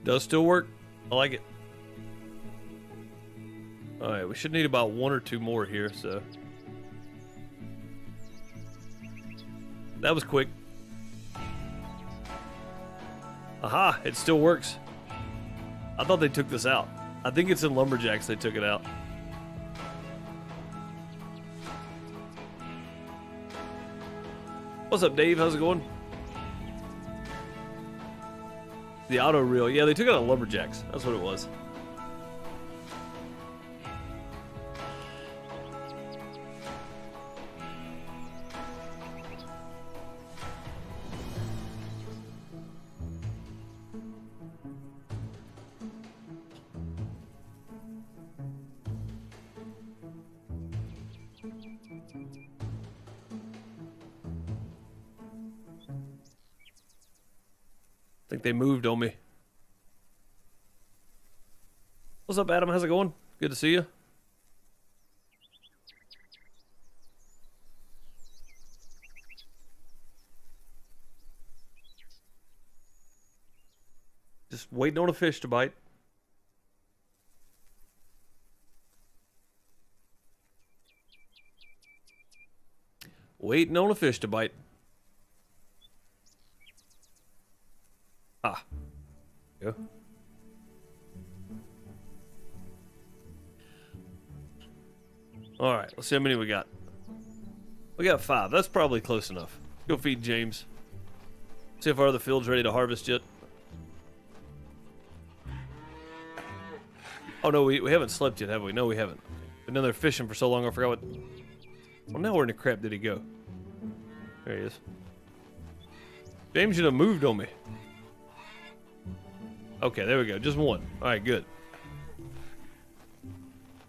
Does still work. I like it. All right, we should need about 1 or 2 more here, so. That was quick. Aha, it still works. I thought they took this out. I think it's in Lumberjacks they took it out. What's up, Dave? How's it going? The auto reel. Yeah, they took it out of Lumberjacks. That's what it was. I think they moved on me. What's up, Adam? How's it going? Good to see you. Just waiting on a fish to bite. Waiting on a fish to bite. Ah. Yeah. All right, let's see how many we got. We got 5. That's probably close enough. Go feed James. See if our other field's ready to harvest yet. Oh no, we haven't slept yet, have we? No, we haven't. Been down there fishing for so long, I forgot what. Well, now where in the crap did he go? There he is. James should have moved on me. Okay, there we go. Just 1. All right, good.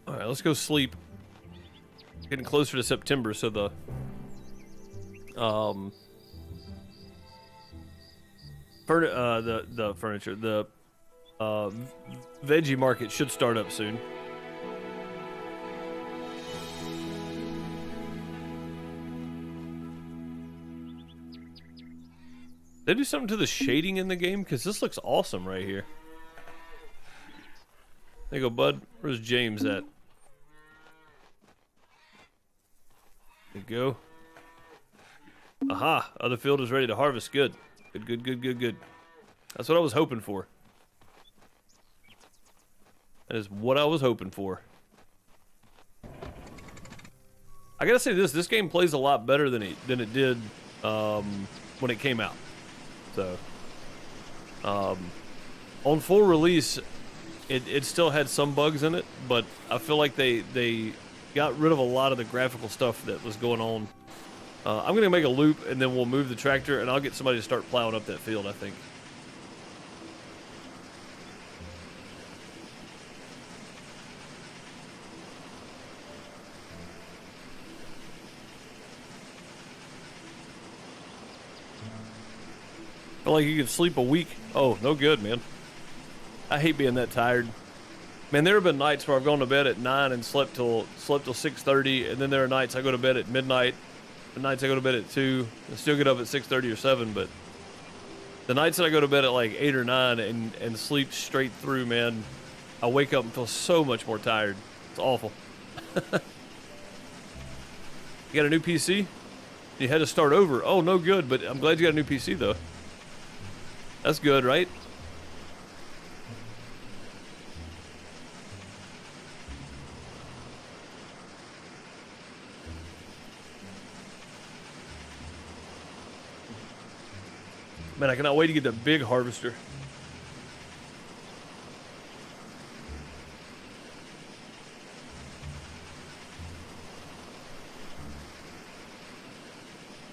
All right, let's go sleep. Getting closer to September, so the veggie market should start up soon. They do something to the shading in the game? Because this looks awesome right here. There you go, bud. Where's James at? There you go. Aha! Other field is ready to harvest. Good. Good, good, good, good, good. That's what I was hoping for. That is what I was hoping for. I gotta say this game plays a lot better than it did when it came out. So, on full release, it still had some bugs in it, but I feel like they got rid of a lot of the graphical stuff that was going on. I'm gonna make a loop and then we'll move the tractor and I'll get somebody to start plowing up that field, I think. Feel like you could sleep a week. Oh, no good, man. I hate being that tired. Man, there have been nights where I've gone to bed at 9 and slept till 6:30, and then there are nights I go to bed at midnight, and nights I go to bed at 2, and still get up at 6:30 or 7, but the nights that I go to bed at like 8 or 9 and sleep straight through, man, I wake up and feel so much more tired. It's awful. You got a new PC? You had to start over. Oh, no good, but I'm glad you got a new PC, though. That's good, right? Man, I cannot wait to get the big harvester.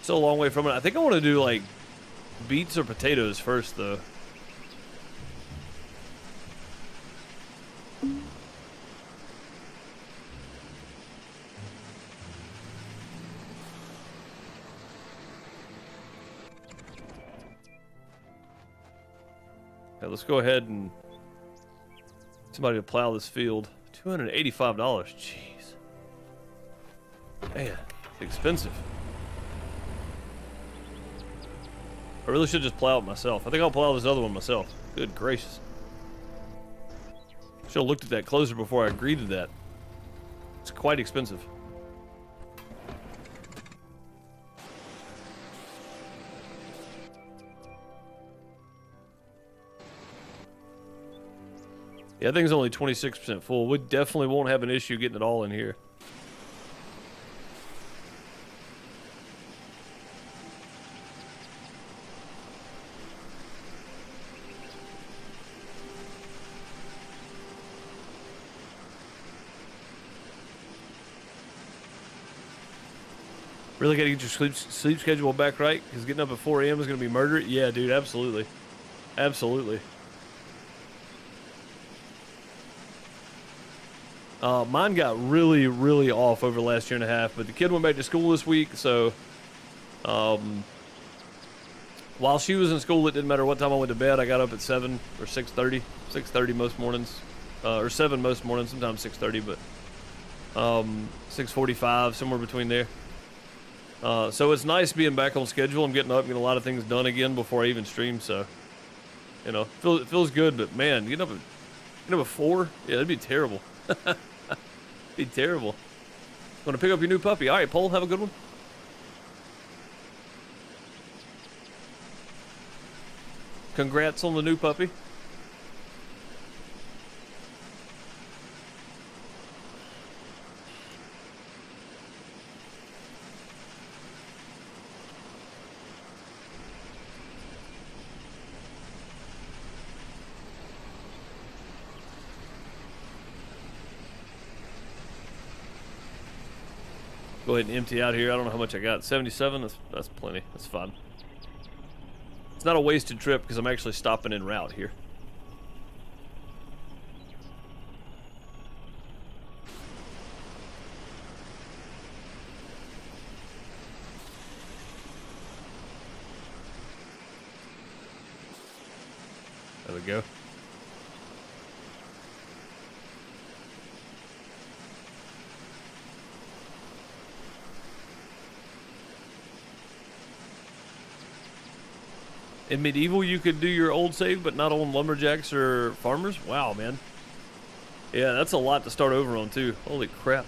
Still a long way from it. I think I want to do like beets or potatoes first, though. Okay, let's go ahead and somebody to plow this field. $285. Jeez. Man, it's expensive. I really should just plow it myself. I think I'll plow this other one myself. Good gracious. Should have looked at that closer before I agreed to that. It's quite expensive. Yeah, I think it's only 26% full. We definitely won't have an issue getting it all in here. Really got to get your sleep schedule back right, because getting up at 4 a.m. is going to be murder. Yeah, dude, absolutely. Absolutely. Mine got really, really off over the last year and a half, but the kid went back to school this week, so while she was in school, it didn't matter what time I went to bed. I got up at 7 or 6:30. 6:30 most mornings, or 7 most mornings, sometimes 6:30, but 6:45, somewhere between there. So it's nice being back on schedule. I'm getting up, getting a lot of things done again before I even stream, so, you know, it feels good, but man, getting up at 4? Yeah, that'd be terrible. Be terrible. Want to pick up your new puppy? All right, Paul, have a good one. Congrats on the new puppy. Go ahead and empty out here. I don't know how much I got. 77? That's plenty. That's fine. It's not a wasted trip because I'm actually stopping en route here. There we go. In medieval, you could do your old save, but not on lumberjacks or farmers? Wow, man. Yeah, that's a lot to start over on, too. Holy crap.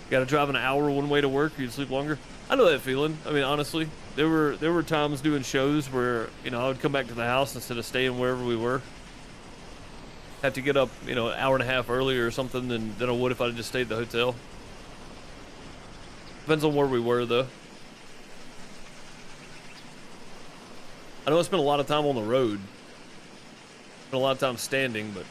Gotta drive an hour one way to work, you'd sleep longer. I know that feeling. I mean, honestly, there were times doing shows where, you know, I would come back to the house instead of staying wherever we were. Have to get up, you know, an hour and a half earlier or something than I would if I just stayed at the hotel. Depends on where we were, though. I know I spent a lot of time on the road. Spent a lot of time standing, but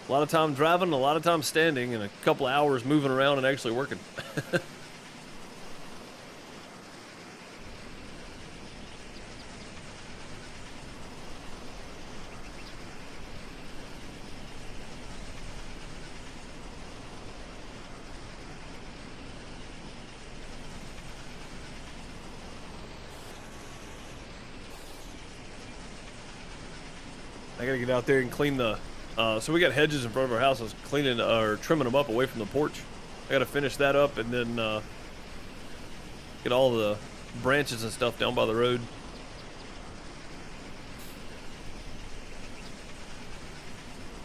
a lot of time driving, a lot of time standing, and a couple of hours moving around and actually working. I gotta get out there and clean the, so we got hedges in front of our house. I was cleaning, or trimming them up away from the porch. I gotta finish that up and then, get all the branches and stuff down by the road.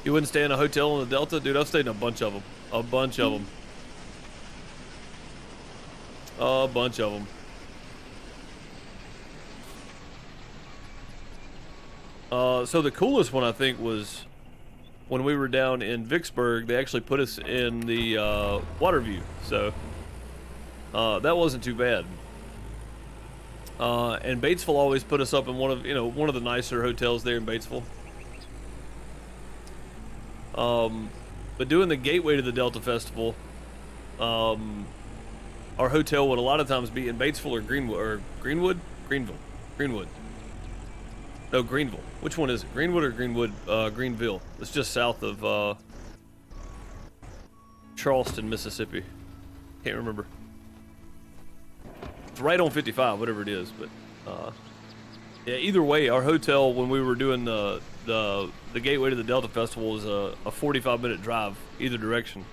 You wouldn't stay in a hotel in the Delta? Dude, I've stayed in a bunch of them. A bunch of them. A bunch of them. So the coolest one, I think, was when we were down in Vicksburg. They actually put us in the Waterview, so that wasn't too bad. And Batesville always put us up in one of the nicer hotels there in Batesville. But doing the gateway to the Delta Festival, our hotel would a lot of times be in Batesville or Greenwood. No, Greenville. Which one is it? Greenwood or Greenville. It's just south of Charleston, Mississippi. Can't remember. It's right on 55, whatever it is. But yeah, either way, our hotel when we were doing the gateway to the Delta Festival was a 45-minute drive either direction.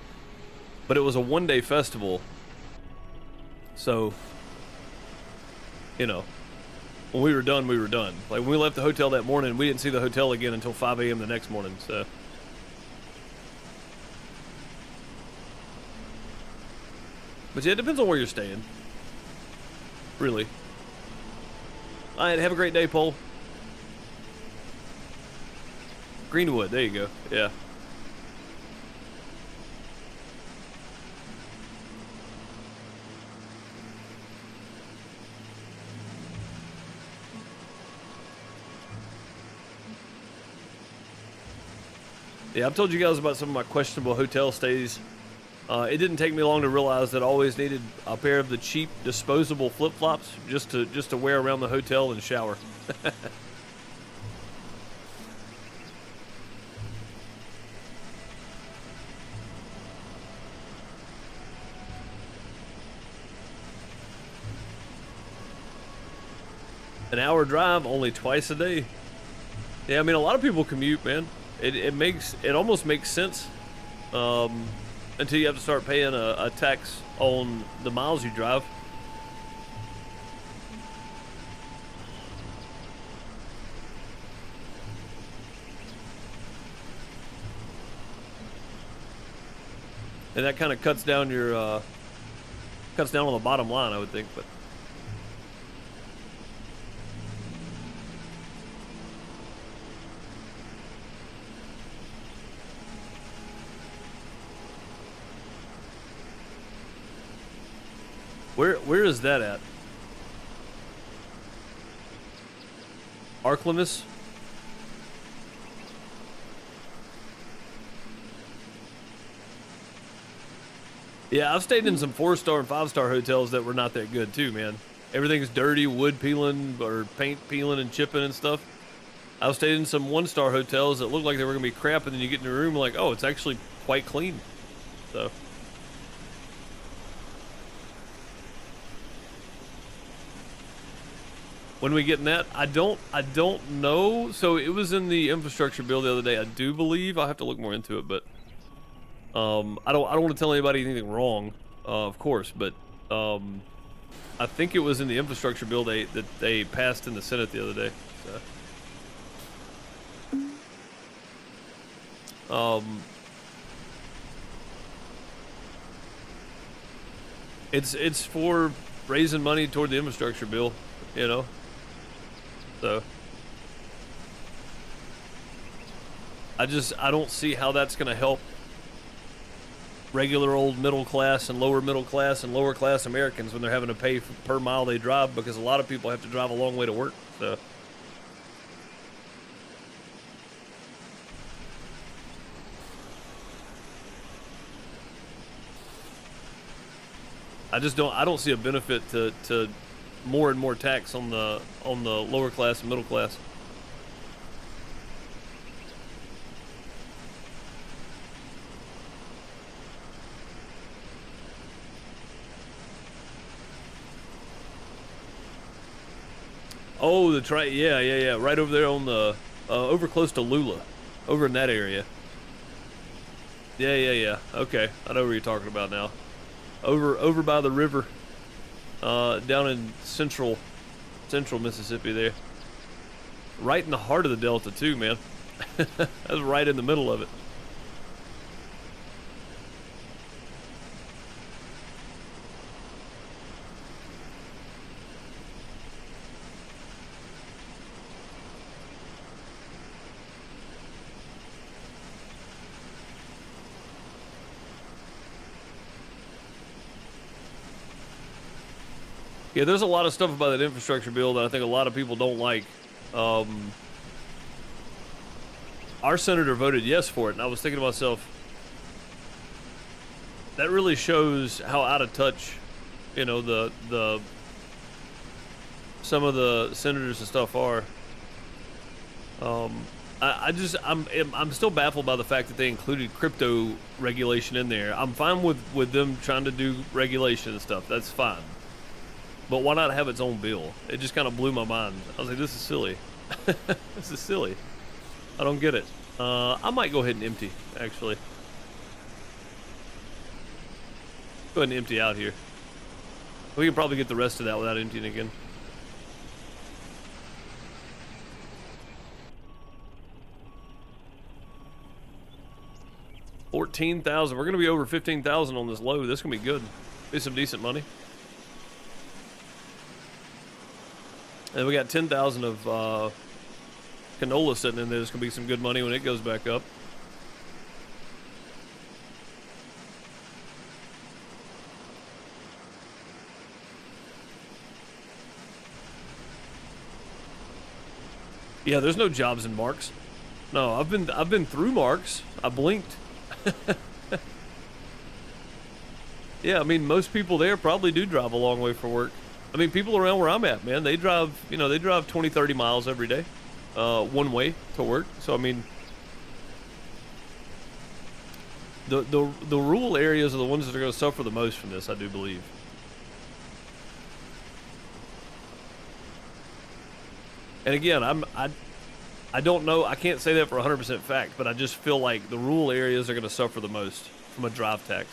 But it was a one-day festival, so when we were done, we were done. Like when we left the hotel that morning, we didn't see the hotel again until 5 a.m. the next morning. So. But yeah, it depends on where you're staying. Really. All right, have a great day, Paul. Greenwood, there you go. Yeah. Yeah, I've told you guys about some of my questionable hotel stays. It didn't take me long to realize that I always needed a pair of the cheap disposable flip-flops just to wear around the hotel and shower. An hour drive, only twice a day. Yeah, I mean, a lot of people commute, man. It almost makes sense until you have to start paying a tax on the miles you drive. And that kind of cuts down your on the bottom line, I would think, but. Where is that at? Arklimus? Yeah, I've stayed in some 4-star and 5-star hotels that were not that good too, man. Everything's dirty, wood peeling or paint peeling and chipping and stuff. I've stayed in some 1-star hotels that looked like they were gonna be crap, and then you get in the room like, oh, it's actually quite clean. So. When we get in that, I don't know. So it was in the infrastructure bill the other day, I do believe. I'll have to look more into it, but I don't want to tell anybody anything wrong, of course, but I think it was in the infrastructure bill that they passed in the Senate the other day. So. It's for raising money toward the infrastructure bill, you know. So I don't see how that's going to help regular old middle class and lower middle class and lower class Americans when they're having to pay per mile they drive, because a lot of people have to drive a long way to work. So I don't see a benefit to more and more tax on the lower class and middle class. Oh, yeah, right over there on the over close to Lula, over in that area. Yeah. Okay, I know what you're talking about now. Over by the river. Down in central Mississippi there. Right in the heart of the Delta too, man. That's right in the middle of it. Yeah, there's a lot of stuff about that infrastructure bill that I think a lot of people don't like. Our senator voted yes for it, and I was thinking to myself, that really shows how out of touch, you know, some of the senators and stuff are. I'm still baffled by the fact that they included crypto regulation in there. I'm fine with them trying to do regulation and stuff. That's fine. But why not have its own bill? It just kind of blew my mind. I was like, this is silly. This is silly. I don't get it. I might go ahead and empty, actually. Go ahead and empty out here. We can probably get the rest of that without emptying again. $14,000. We're going to be over 15,000 on this load. This is going to be good. Be some decent money. And we got 10,000 of canola sitting in there. There's going to be some good money when it goes back up. Yeah, there's no jobs in Marks. No, I've been through Marks. I blinked. Yeah, I mean, most people there probably do drive a long way for work. I mean, people around where I'm at, man, they drive, you know, they drive 20, 30 miles every day, one way to work. So, I mean, the rural areas are the ones that are going to suffer the most from this, I do believe. And again, I don't know, I can't say that for 100% fact, but I just feel like the rural areas are going to suffer the most from a drive tax.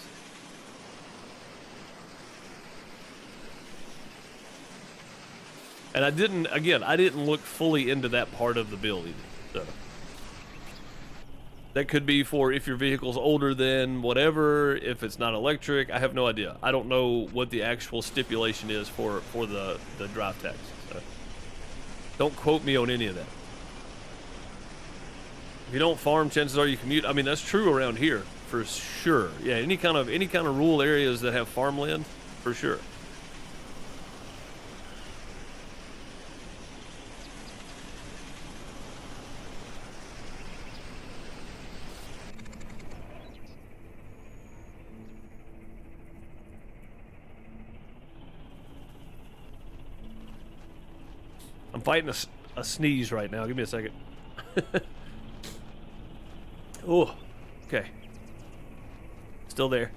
And I didn't look fully into that part of the bill either. So that could be for if your vehicle's older than whatever, if it's not electric. I have no idea. I don't know what the actual stipulation is for the drive tax. So don't quote me on any of that. If you don't farm, chances are you commute. I mean, that's true around here for sure. Yeah, any kind of rural areas that have farmland, for sure. I'm fighting a sneeze right now. Give me a second. Oh, okay. Still there.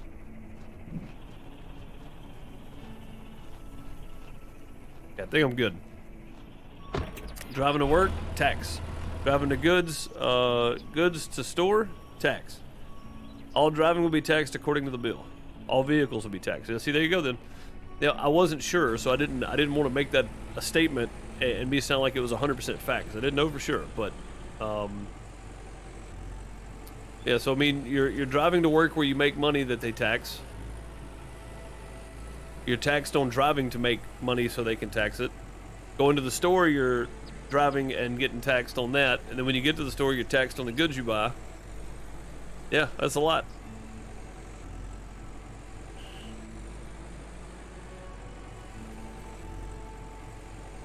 Yeah, I think I'm good. Driving to work, tax. Driving to goods to store, tax. All driving will be taxed according to the bill. All vehicles will be taxed. See, there you go then. Now, I wasn't sure, so I didn't want to make that a statement and me sound like it was 100% fact, 'cause I didn't know for sure, but yeah, so I mean, you're driving to work where you make money that they tax. You're taxed on driving to make money so they can tax it. Going to the store, you're driving and getting taxed on that, and then when you get to the store, you're taxed on the goods you buy. Yeah, that's a lot.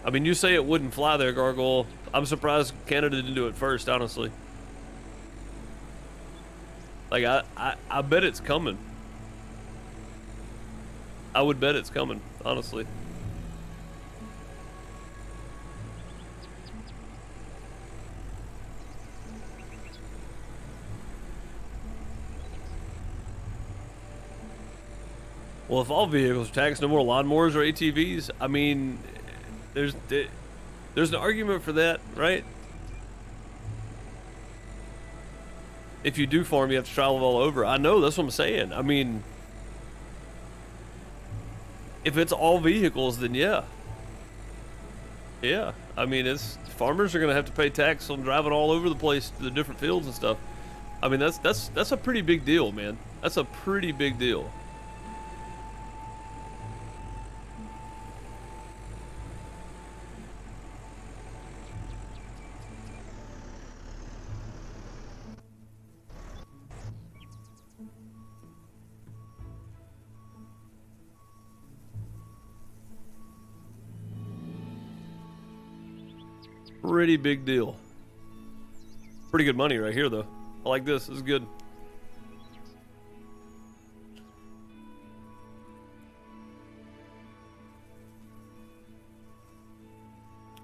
I mean, you say it wouldn't fly there, Gargoyle. I'm surprised Canada didn't do it first, honestly. Like, I bet it's coming. I would bet it's coming, honestly. Well, if all vehicles are taxed, no more lawnmowers or ATVs, I mean, there's an argument for that, right? If you do farm, you have to travel all over. I know, that's what I'm saying. I mean, if it's all vehicles, then yeah. Yeah, I mean, it's farmers are gonna have to pay tax on driving all over the place to the different fields and stuff. I mean, that's a pretty big deal, man. That's a pretty big deal. Pretty big deal. Pretty good money right here, though. I like this. This is good.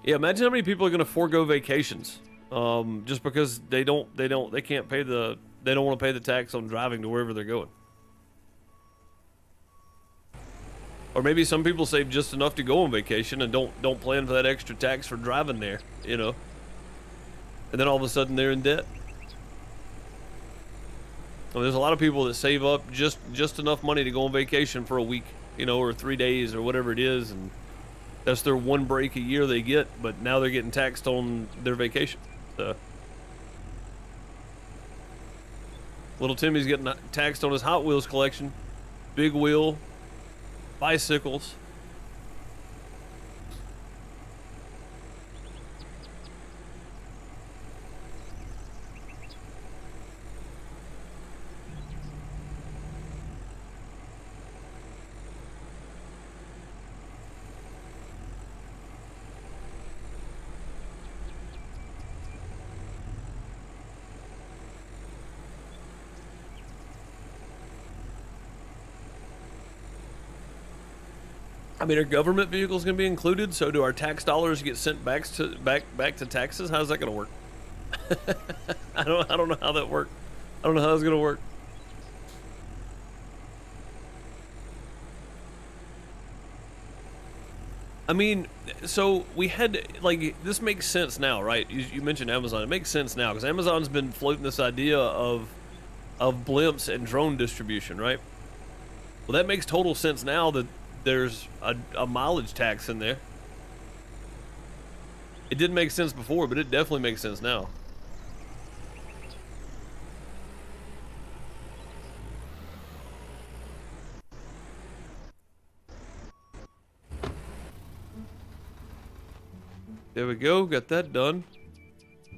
Yeah, imagine how many people are going to forego vacations, just because they don't want to pay the tax on driving to wherever they're going. Or maybe some people save just enough to go on vacation and don't plan for that extra tax for driving there, you know. And then all of a sudden they're in debt. Well, there's a lot of people that save up just enough money to go on vacation for a week, you know, or 3 days or whatever it is, and that's their one break a year they get, but now they're getting taxed on their vacation. So little Timmy's getting taxed on his Hot Wheels collection, big wheel, bicycles. I mean, are government vehicles going to be included? So do our tax dollars get sent back to taxes? How's that going to work? I don't know how that works. I don't know how it's going to work. I mean, so we had, like, this makes sense now, right? You mentioned Amazon. It makes sense now because Amazon's been floating this idea of blimps and drone distribution, right? Well, that makes total sense now that there's a mileage tax in there. It didn't make sense before, but it definitely makes sense now. There we go, got that done.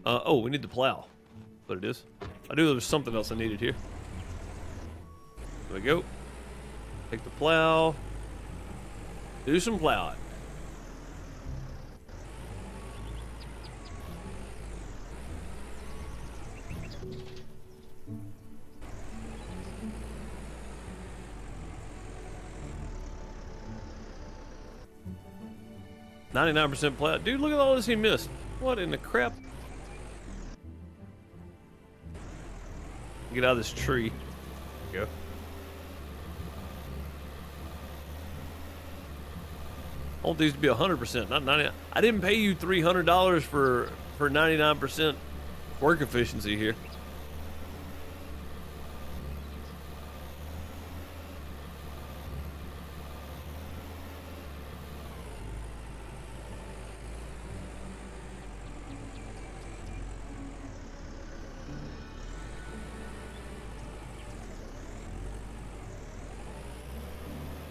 Oh, we need the plow. What it is. I knew there was something else I needed here. There we go. Take the plow. Do some plowing. %plow. Dude, look at all this he missed. What in the crap? Get out of this tree. There we go. I want these to be 100%, not 90. I didn't pay you $300 for 99% work efficiency here.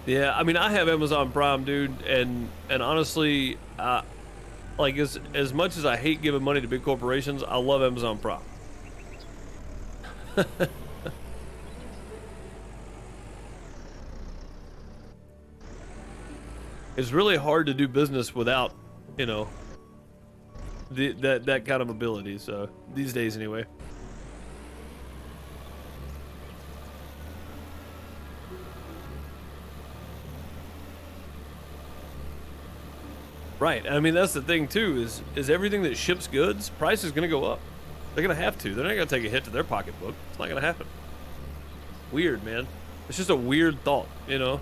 Yeah, I mean, I have Amazon Prime, dude, and honestly, like as much as I hate giving money to big corporations, I love Amazon Prime. It's really hard to do business without, you know, that kind of ability. So these days, anyway. Right. I mean, that's the thing too. Is everything that ships goods, price is going to go up. They're going to have to. They're not going to take a hit to their pocketbook. It's not going to happen. Weird, man. It's just a weird thought, you know.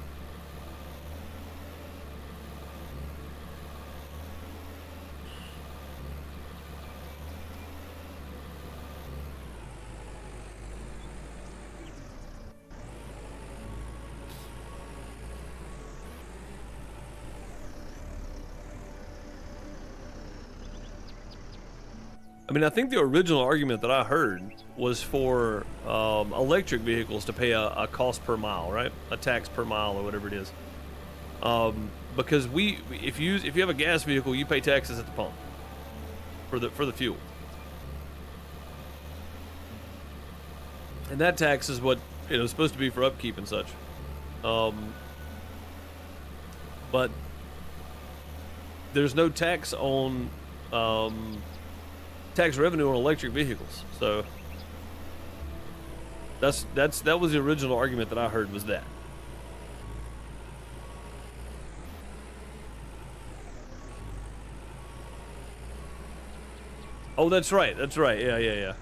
I mean, I think the original argument that I heard was for electric vehicles to pay a cost per mile, right? A tax per mile or whatever it is. Because if you have a gas vehicle, you pay taxes at the pump for the fuel, and that tax is what it's supposed to be for upkeep and such. But there's no tax on tax revenue on electric vehicles, so that was the original argument that I heard, was that. Oh, that's right. Yeah.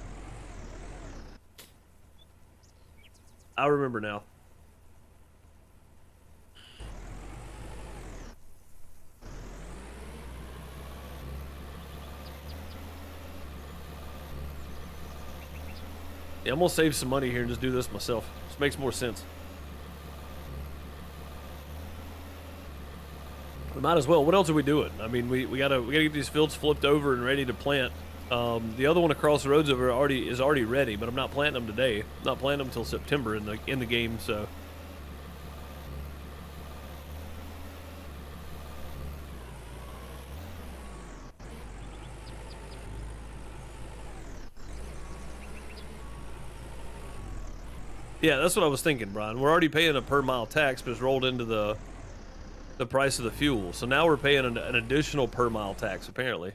I remember now. Yeah, I'm gonna save some money here and just do this myself. This makes more sense. We might as well. What else are we doing? I mean, we gotta get these fields flipped over and ready to plant. The other one across the roads over is already ready, but I'm not planting them today. I'm not planting them until September in the game. So. Yeah, that's what I was thinking, Brian. We're already paying a per mile tax, but it's rolled into the price of the fuel. So now we're paying an additional per mile tax, apparently.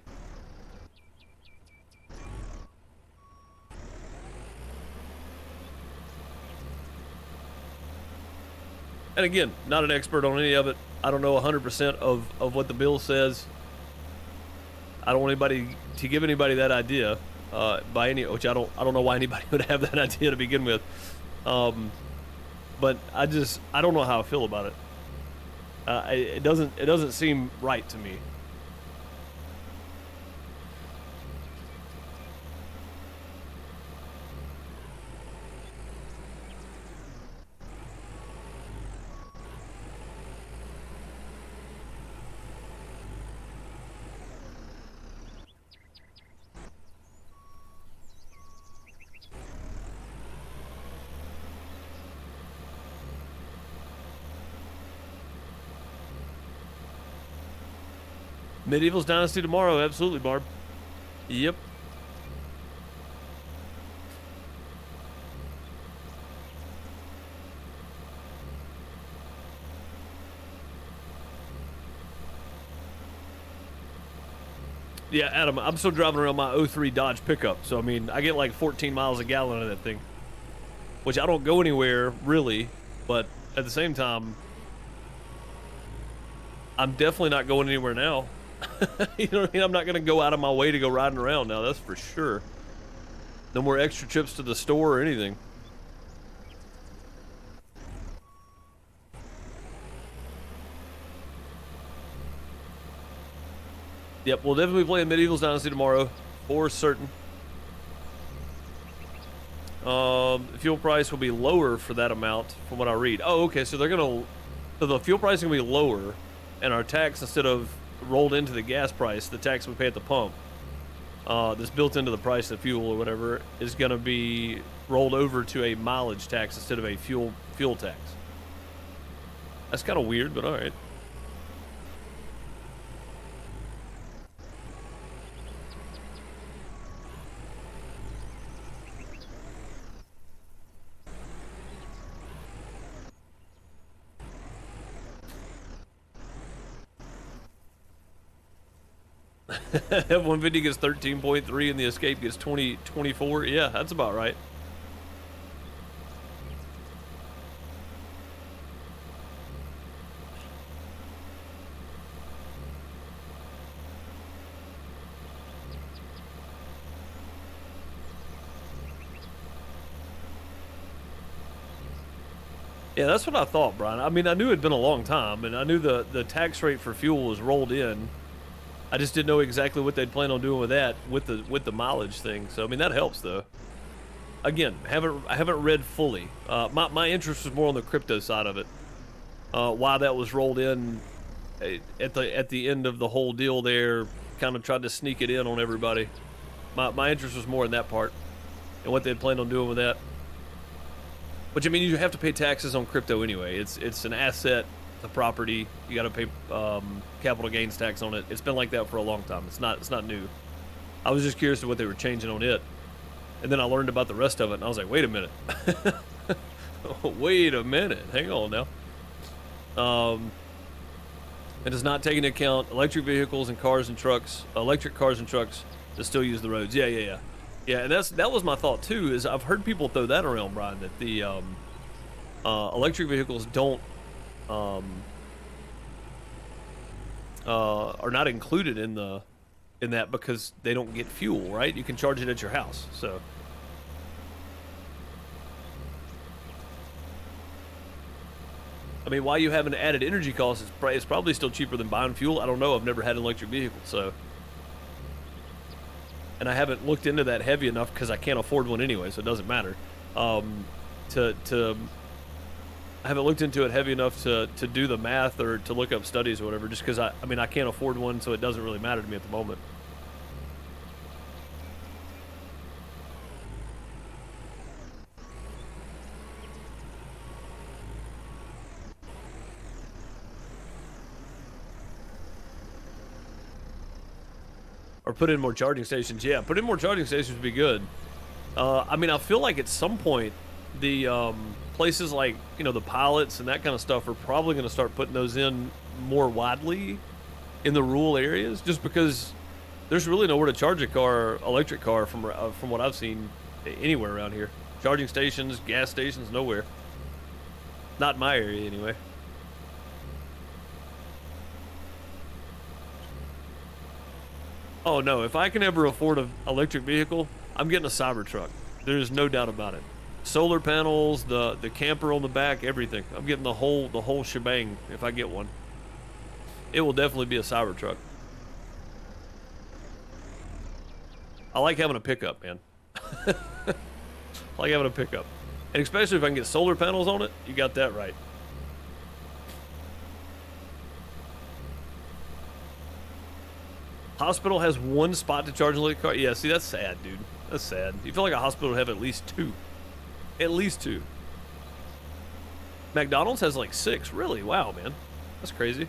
And again, not an expert on any of it. I don't know 100% of what the bill says. I don't want anybody to give anybody that idea which I don't know why anybody would have that idea to begin with. But I don't know how I feel about it. It doesn't seem right to me. Medieval's Dynasty tomorrow, absolutely, Barb. Yep. Yeah, Adam, I'm still driving around my '03 Dodge pickup, so I mean, I get like 14 miles a gallon of that thing, which I don't go anywhere really, but at the same time, I'm definitely not going anywhere now. You know what I mean? I'm not going to go out of my way to go riding around now, that's for sure. No more extra trips to the store or anything. Yep, we'll definitely be playing Medieval's Dynasty tomorrow, for certain. Fuel price will be lower for that amount, from what I read. Oh, okay, so the fuel price is going to be lower, and our tax, instead of rolled into the gas price, the tax we pay at the pump, that's built into the price of fuel or whatever, is going to be rolled over to a mileage tax instead of a fuel tax. That's kind of weird, but all right. F-150 gets 13.3 and the Escape gets 24. Yeah, that's about right. Yeah, that's what I thought, Brian. I mean, I knew it'd been a long time, and I knew the tax rate for fuel was rolled in. I just didn't know exactly what they'd plan on doing with that, with the mileage thing. So I mean, that helps though. Again, I haven't read fully. My interest was more on the crypto side of it. Why that was rolled in at the end of the whole deal there, kind of tried to sneak it in on everybody. My interest was more in that part and what they had planned on doing with that. Which, I mean, you have to pay taxes on crypto anyway. It's an asset, it's a property. You got to pay capital gains tax on it. It's been like that for a long time. It's not new. I was just curious to what they were changing on it. And then I learned about the rest of it, and I was like, wait a minute. Wait a minute. Hang on now. It is not taking into account electric vehicles and cars and trucks, electric cars and trucks that still use the roads. Yeah. Yeah, and that was my thought too. Is I've heard people throw that around, Brian, that the electric vehicles don't are not included in that because they don't get fuel, right? You can charge it at your house, so. I mean, why you have an added energy cost? It's probably still cheaper than buying fuel. I don't know. I've never had an electric vehicle, so. And I haven't looked into that heavy enough because I can't afford one anyway, so it doesn't matter. I haven't looked into it heavy enough to do the math or to look up studies or whatever, just because I mean, I can't afford one, so it doesn't really matter to me at the moment. Or put in more charging stations. Yeah, put in more charging stations would be good. I mean, I feel like at some point, the places like, you know, the pilots and that kind of stuff are probably going to start putting those in more widely in the rural areas, just because there's really nowhere to charge a car, electric car, from what I've seen anywhere around here. Charging stations, gas stations, nowhere. Not in my area, anyway. Oh no, if I can ever afford an electric vehicle, I'm getting a Cybertruck. There's no doubt about it. Solar panels, the camper on the back, everything. I'm getting the whole shebang if I get one. It will definitely be a Cybertruck. I like having a pickup, man. I like having a pickup. And especially if I can get solar panels on it, you got that right. Hospital has one spot to charge an electric car. Yeah, see, that's sad, dude. That's sad. You feel like a hospital would have at least two. At least two. McDonald's has like 6. Really? Wow, man. That's crazy.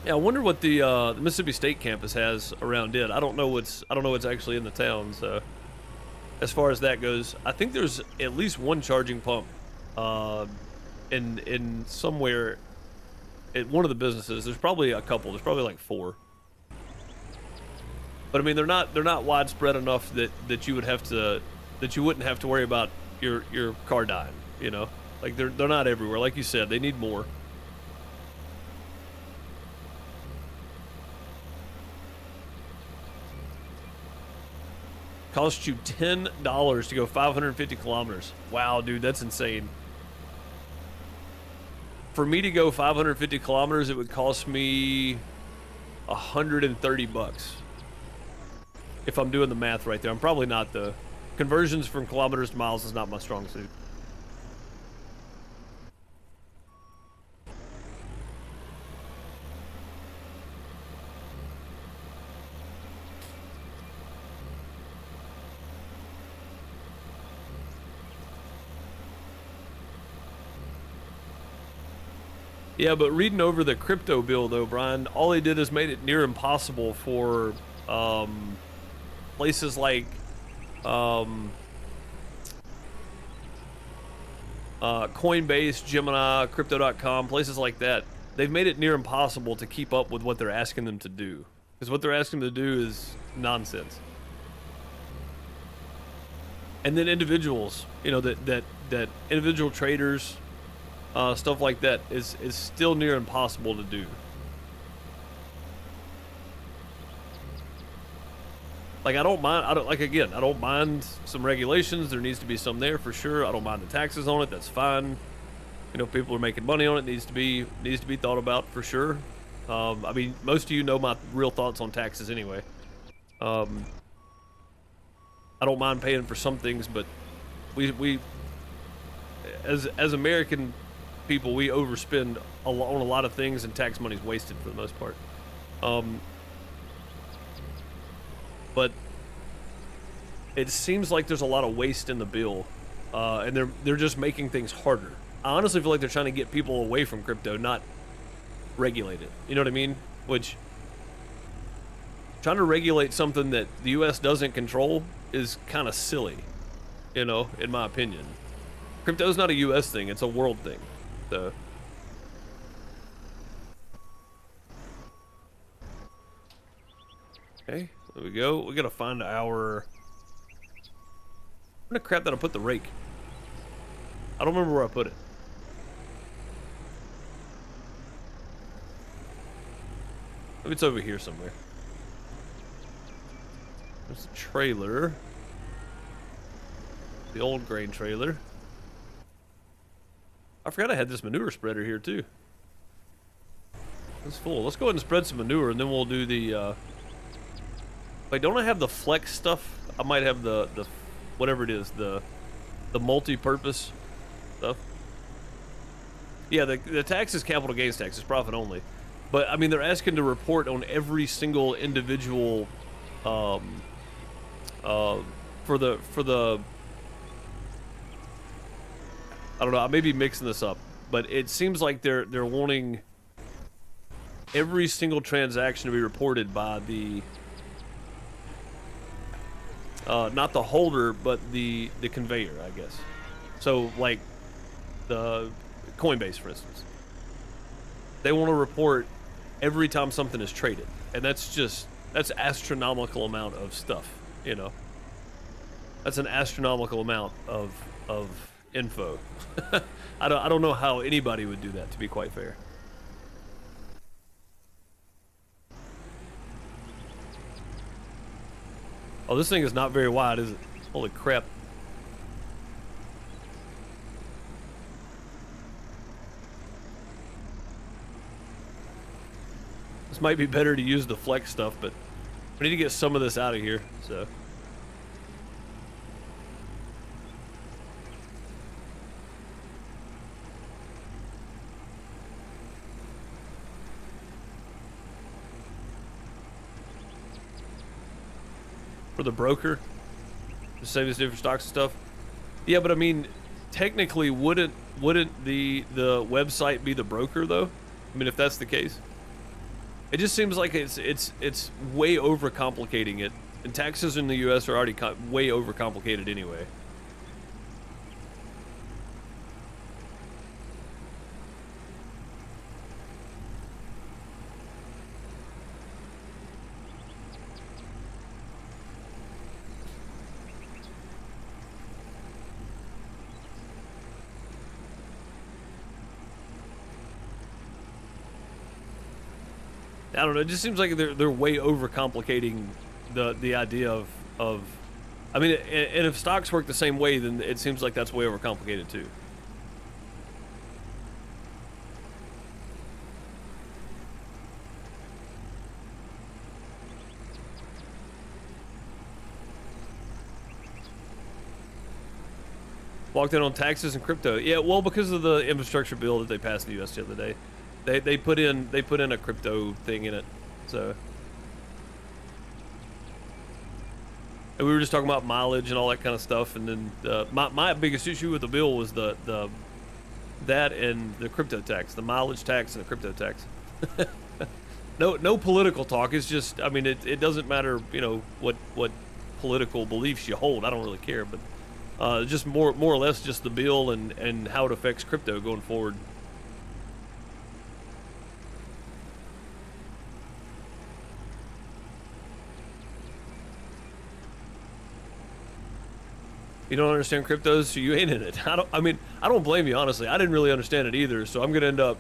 Yeah, I wonder what the Mississippi State campus has around it. I don't know what's actually in the town. So, as far as that goes, I think there's at least one charging pump, in somewhere. At one of the businesses. There's probably a couple. There's probably like 4. But I mean, they're not widespread enough that you wouldn't have to worry about your car dying. You know, like they're not everywhere. Like you said, they need more. Costs you $10 to go 550 kilometers. Wow, dude, that's insane. For me to go 550 kilometers, it would cost me $130 if I'm doing the math right there. I'm probably not. The conversions from kilometers to miles is not my strong suit. Yeah, but reading over the crypto bill, though, Brian, all they did is made it near impossible for places like Coinbase, Gemini, Crypto.com, places like that. They've made it near impossible to keep up with what they're asking them to do. Because what they're asking them to do is nonsense. And then individuals, you know, that individual traders, stuff like that is still near impossible to do. Like, I don't mind some regulations. There needs to be some there for sure. I don't mind the taxes on it. That's fine. You know, people are making money on it. Needs to be thought about for sure. I mean, most of you know my real thoughts on taxes anyway. I don't mind paying for some things, but we as American people, we overspend on a lot of things, and tax money's wasted for the most part. but it seems like there's a lot of waste in the bill, and they're just making things harder. I honestly feel like they're trying to get people away from crypto, not regulate it. You know what I mean? Which, trying to regulate something that the U.S. doesn't control is kind of silly, you know, in my opinion. Crypto's not a U.S. thing, it's a world thing. So. Okay, there we go. We gotta find our... Where the crap did I put the rake? I don't remember where I put it. Maybe it's over here somewhere. There's the trailer. The old grain trailer. I forgot I had this manure spreader here too. It's full. Let's go ahead and spread some manure and then we'll do the wait, don't I have the flex stuff? I might have the whatever it is, the multi-purpose stuff. Yeah, the tax is capital gains tax, it's profit only. But I mean, they're asking to report on every single individual for the I don't know, I may be mixing this up, but it seems like they're wanting every single transaction to be reported by the not the holder, but the conveyor, I guess. So like the Coinbase, for instance, they want to report every time something is traded, and that's astronomical amount of stuff, you know. That's an astronomical amount of info. I don't know how anybody would do that, to be quite fair. Oh, this thing is not very wide, is it? Holy crap. This might be better to use the flex stuff, but we need to get some of this out of here, so. For the broker, to save us different stocks and stuff. Yeah, but I mean, technically, wouldn't the website be the broker though? I mean, if that's the case, it just seems like it's way overcomplicating it, and taxes in the U.S. are already way overcomplicated anyway. I don't know. It just seems like they're way overcomplicating the idea of. I mean, and if stocks work the same way, then it seems like that's way overcomplicated too. Walked in on taxes and crypto. Yeah, well, because of the infrastructure bill that they passed in the U.S. the other day. They put in a crypto thing in it, so. And we were just talking about mileage and all that kind of stuff, and then my biggest issue with the bill was that and the crypto tax, the mileage tax and the crypto tax. No political talk. It's just, I mean, it doesn't matter, you know, what political beliefs you hold. I don't really care, but just more or less just the bill and how it affects crypto going forward. You don't understand cryptos, so you ain't in it. I don't blame you, honestly. I didn't really understand it either, so I'm gonna end up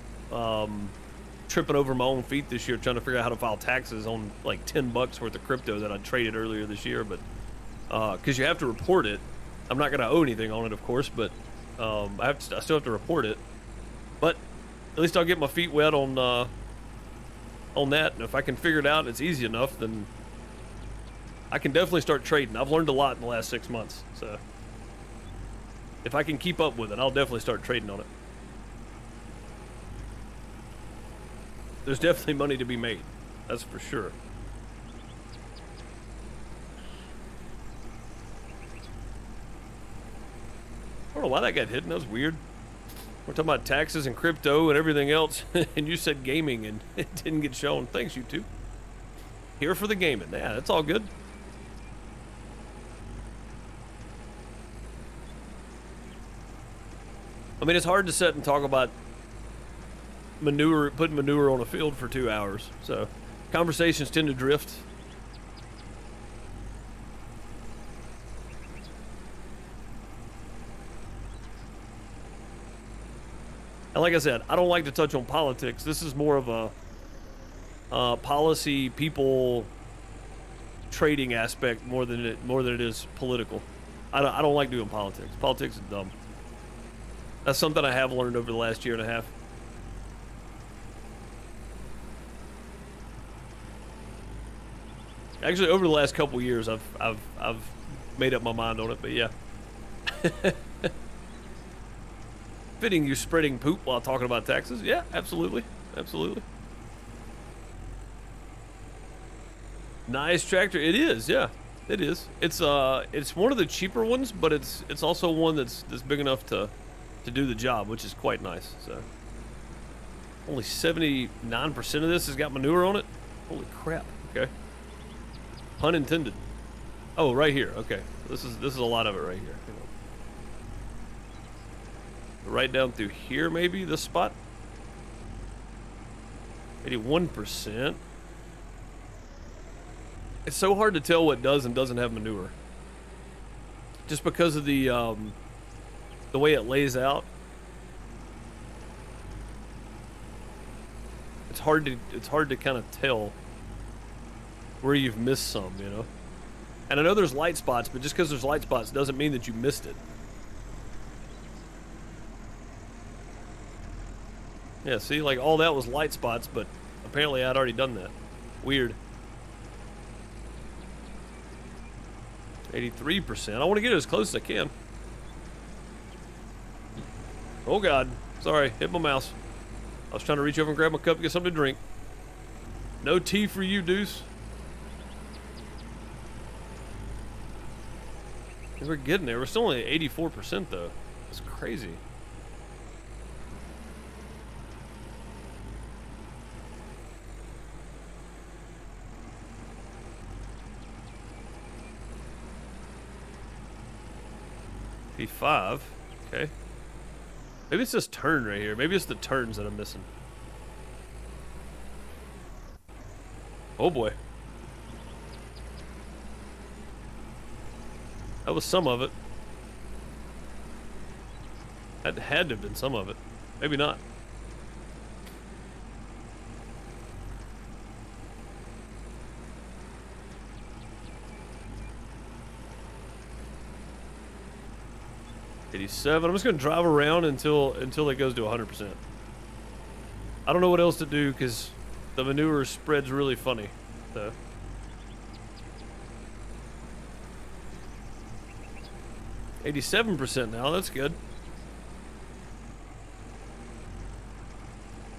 tripping over my own feet this year trying to figure out how to file taxes on like $10 worth of crypto that I traded earlier this year. But because you have to report it, I'm not gonna owe anything on it, of course, but I still have to report it. But at least I'll get my feet wet on that, and if I can figure it out and it's easy enough, then I can definitely start trading. I've learned a lot in the last 6 months, so. If I can keep up with it, I'll definitely start trading on it. There's definitely money to be made. That's for sure. don't know why that got hidden. That was weird. We're talking about taxes and crypto and everything else, and you said gaming, and it didn't get shown. Thanks, YouTube. Here for the gaming. Yeah, that's all good. I mean, it's hard to sit and talk about manure, putting manure on a field for 2 hours. So, conversations tend to drift. And like I said, I don't like to touch on politics. This is more of a policy, people, trading aspect more than it is political. I don't like doing politics. Politics is dumb. That's something I have learned over the last year and a half. Actually, over the last couple years, I've made up my mind on it. But yeah. Fitting you spreading poop while talking about taxes. Yeah, absolutely. Absolutely. Nice tractor. It is, yeah. It is. It's one of the cheaper ones, but it's also one that's big enough to do the job, which is quite nice. So only 79% of this has got manure on it. Holy crap. Okay. Pun intended. Oh, right here. Okay. This is a lot of it right here. Hang on. Right down through here, maybe, this spot. 81%. It's so hard to tell what does and doesn't have manure. Just because of the way it lays out. It's hard to kind of tell where you've missed some, you know. And I know there's light spots, but just because there's light spots doesn't mean that you missed it. Yeah, see, like all that was light spots, but apparently I'd already done that. Weird. 83%. I want to get it as close as I can. Oh God, sorry, hit my mouse. I was trying to reach over and grab my cup and get something to drink. No tea for you, Deuce. We're getting there. We're still only at 84% though. That's crazy. P5. Okay. Maybe it's this turn right here. Maybe it's the turns that I'm missing. Oh boy. That was some of it. That had to have been some of it. Maybe not. $87. I'm just gonna drive around until it goes to 100%. I don't know what else to do because the manure spreads really funny. So. $87% now. That's good.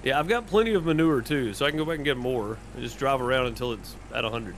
Yeah, I've got plenty of manure too, so I can go back and get more and just drive around until it's at 100.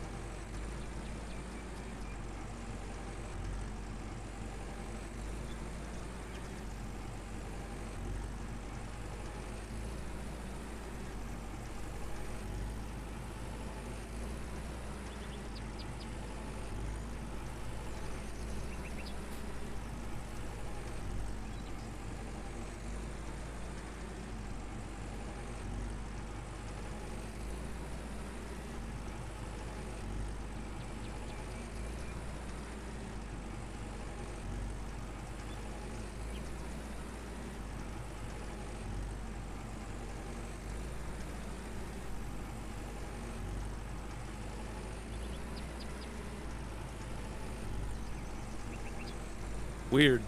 Weird.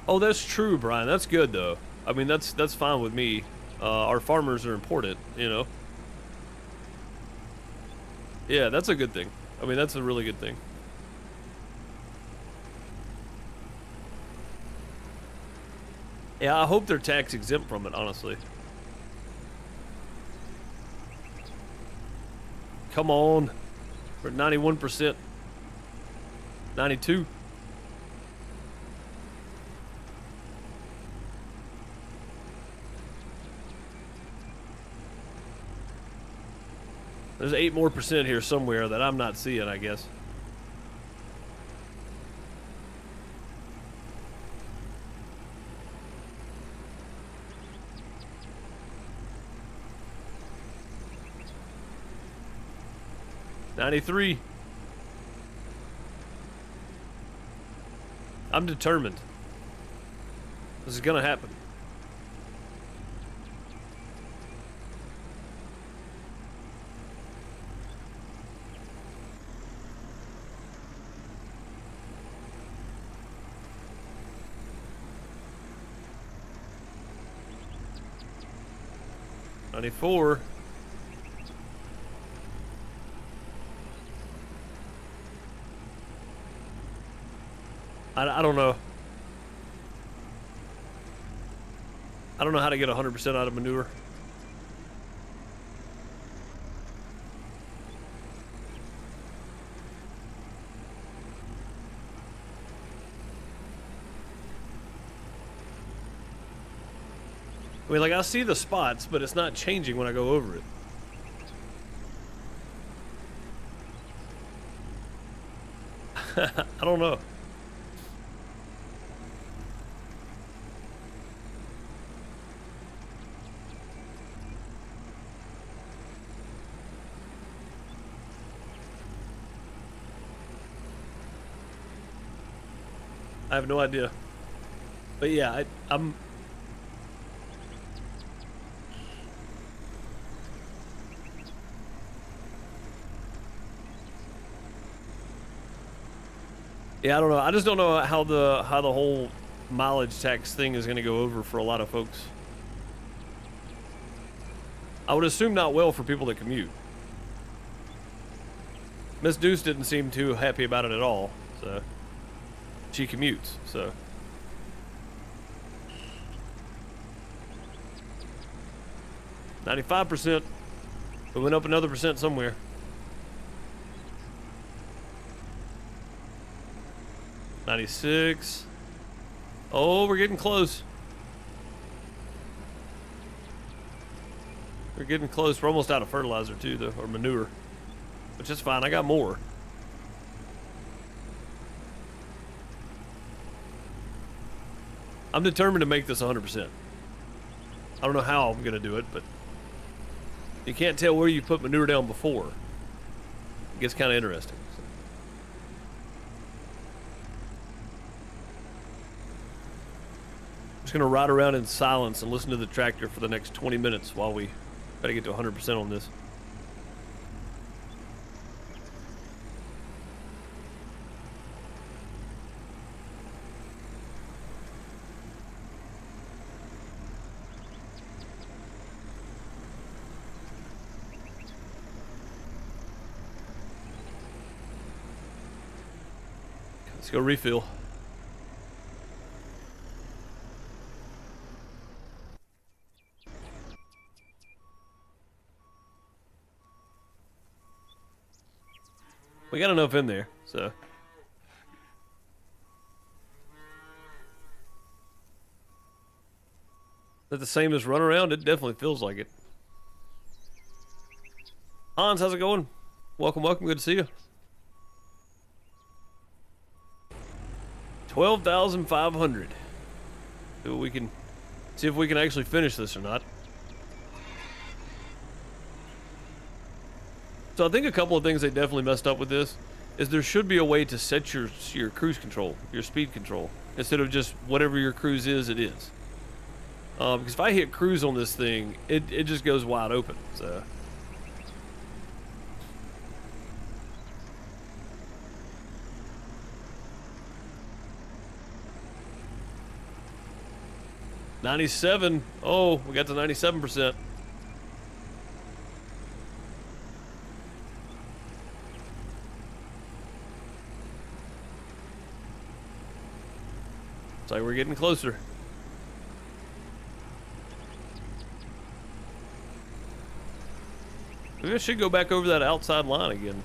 Oh, that's true, Brian. That's good though. I mean, that's fine with me. Our farmers are important, you know. Yeah, that's a good thing. I mean, that's a really good thing. Yeah, I hope they're tax exempt from it, honestly. Come on. We're at 91%. 92. There's 8 more percent here somewhere that I'm not seeing, I guess. $93. I'm determined. This is gonna happen. $94. I don't know. I don't know how to get 100% out of Manure. I mean, like, I see the spots, but it's not changing when I go over it. I don't know. I have no idea. But yeah, I'm... Yeah, I don't know. I just don't know how the whole mileage tax thing is going to go over for a lot of folks. I would assume not well for people that commute. Miss Deuce didn't seem too happy about it at all, so... She commutes, so... $95%. We went up another percent somewhere. $96. Oh, we're getting close. We're getting close. We're almost out of fertilizer too, though, or manure. Which is fine. I got more. I'm determined to make this 100%. I don't know how I'm gonna do it, but you can't tell where you put manure down before. It gets kind of interesting. Just gonna ride around in silence and listen to the tractor for the next 20 minutes while we try to get to 100% on this. Let's go refill. We got enough in there, so. Is that the same as run around? It definitely feels like it. Hans, how's it going? Welcome, welcome. Good to see you. 12,500. See if we can actually finish this or not. So I think a couple of things they definitely messed up with this is there should be a way to set your cruise control, your speed control, instead of just whatever your cruise is, it is. Because if I hit cruise on this thing, it just goes wide open. So. $97. Oh, we got to 97%. It's like we're getting closer. Maybe I should go back over that outside line again.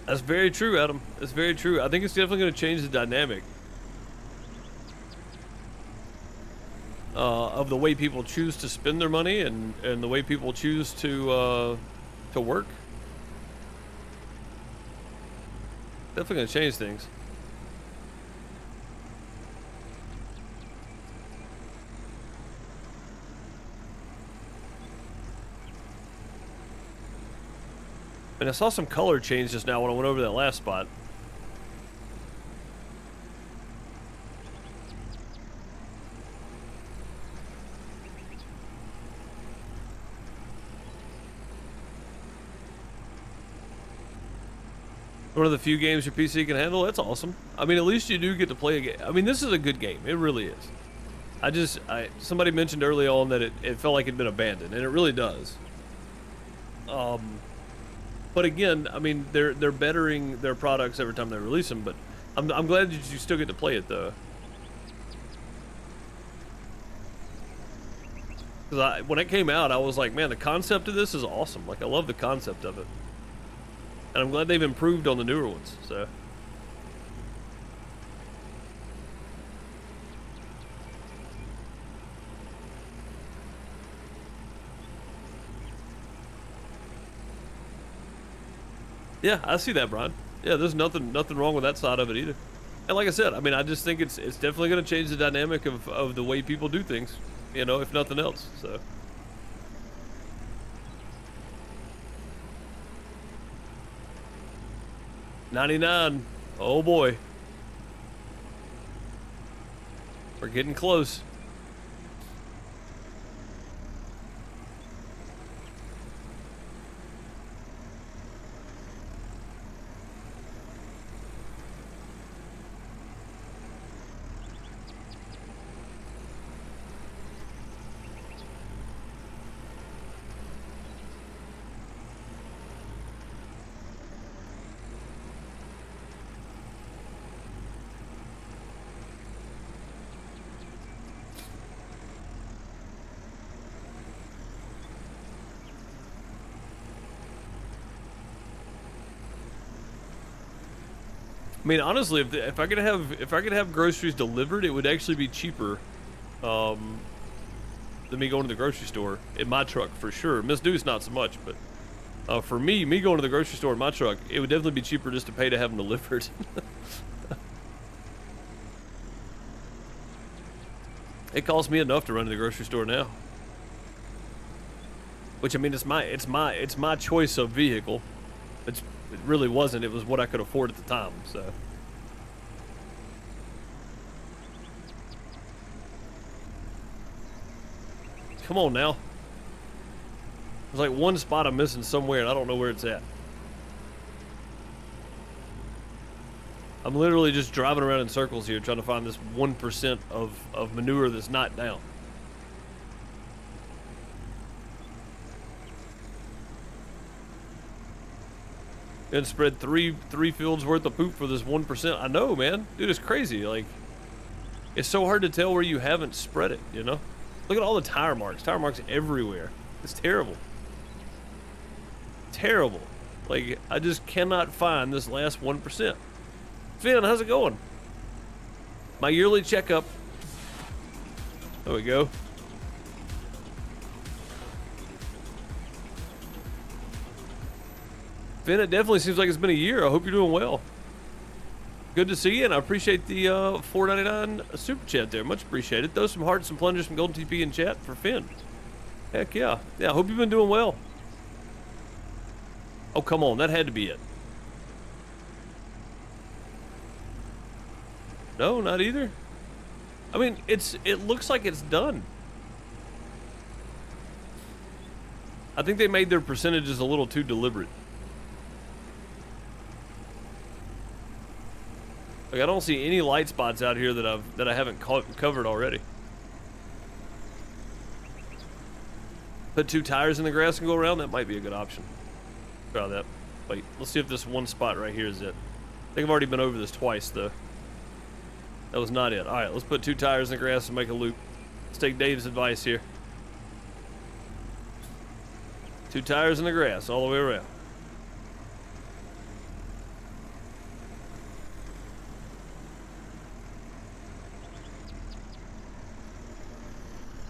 That's very true, Adam. That's very true. I think it's definitely going to change the dynamic of the way people choose to spend their money and the way people choose to work. Definitely going to change things. And I saw some color change just now when I went over that last spot. One of the few games your PC can handle. That's awesome. I mean, at least you do get to play a game. I mean, this is a good game. It really is. Somebody mentioned early on that it felt like it'd been abandoned, and it really does. But again, I mean, they're bettering their products every time they release them. But I'm glad that you still get to play it though. Because when it came out, I was like, man, the concept of this is awesome. Like, I love the concept of it, and I'm glad they've improved on the newer ones. So. Yeah, I see that, Brian. Yeah, there's nothing wrong with that side of it either. And like I said, I mean, I just think it's definitely going to change the dynamic of the way people do things, you know, if nothing else. So. $99. Oh boy. We're getting close. I mean, honestly, if I could have groceries delivered, it would actually be cheaper than me going to the grocery store in my truck for sure. Miss Deuce not so much, but for me going to the grocery store in my truck, it would definitely be cheaper just to pay to have them delivered. It costs me enough to run to the grocery store now. Which, I mean, it's my choice of vehicle. It really wasn't. It was what I could afford at the time, so. Come on now. There's like one spot I'm missing somewhere, and I don't know where it's at. I'm literally just driving around in circles here trying to find this 1% of manure that's not down. And spread three fields worth of poop for this 1%. I know, man. Dude, it's crazy. Like, it's so hard to tell where you haven't spread it, you know? Look at all the tire marks. Tire marks everywhere. It's terrible. Terrible. Like, I just cannot find this last 1%. Finn, how's it going? My yearly checkup. There we go. Finn, it definitely seems like it's been a year. I hope you're doing well. Good to see you, and I appreciate the $4.99 super chat there. Much appreciated. Throw some hearts and plungers from Golden TP in chat for Finn. Heck yeah. Yeah, I hope you've been doing well. Oh, come on. That had to be it. No, not either. I mean, it looks like it's done. I think they made their percentages a little too deliberate. Like, I don't see any light spots out here that I haven't covered already. Put 2 tires in the grass and go around. That might be a good option. Try that. Wait, let's see if this one spot right here is it. I think I've already been over this twice though. That was not it. All right, let's put 2 tires in the grass and make a loop. Let's take Dave's advice here. 2 tires in the grass all the way around.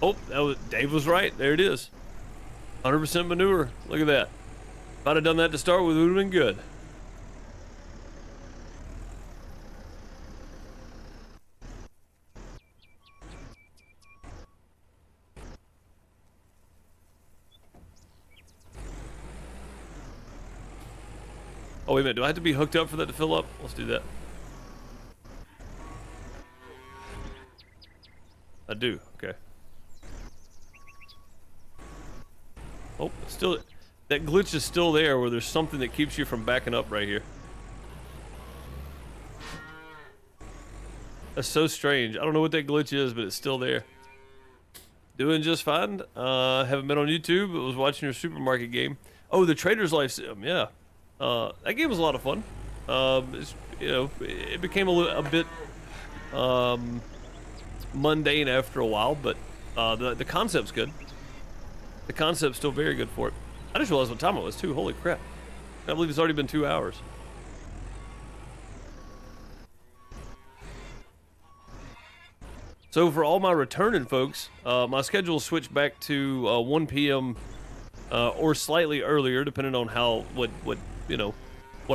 Oh, Dave was right. There it is. 100% manure. Look at that. If I'd have done that to start with, it would have been good. Oh, wait a minute. Do I have to be hooked up for that to fill up? Let's do that. I do. Okay. Oh, still, that glitch is still there where there's something that keeps you from backing up right here. That's so strange. I don't know what that glitch is, but it's still there. Doing just fine. Haven't been on YouTube, but was watching your supermarket game. Oh, the Trader's Life Sim. Yeah. That game was a lot of fun. You know, it became a bit mundane after a while, but the concept's good. The concept's still very good for it. I just realized what time it was too. Holy crap! I can't believe it's already been 2 hours. So for all my returning folks, my schedule switched back to 1 p.m. Or slightly earlier, depending on what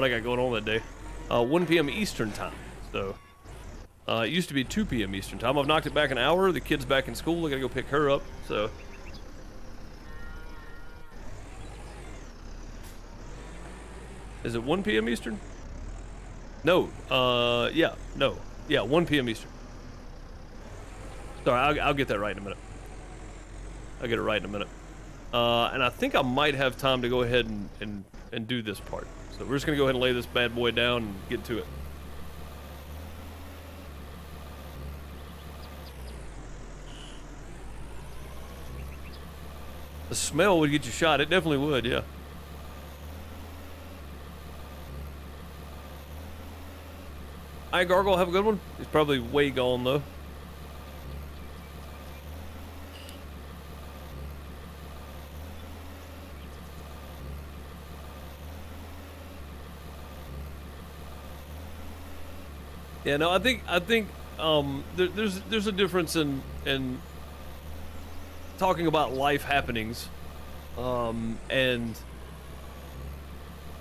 I got going on that day. 1 p.m. Eastern time. So it used to be 2 p.m. Eastern time. I've knocked it back an hour. The kid's back in school. I gotta go pick her up. So is it 1 p.m. Eastern? No. Yeah. No. Yeah. 1 p.m. Eastern. Sorry, I'll get that right in a minute. I'll get it right in a minute. And I think I might have time to go ahead and do this part. So we're just gonna go ahead and lay this bad boy down and get to it. The smell would get you shot. It definitely would, yeah. Alright, Gargle, have a good one. He's probably way gone though. Yeah, no, I think there's a difference in talking about life happenings, and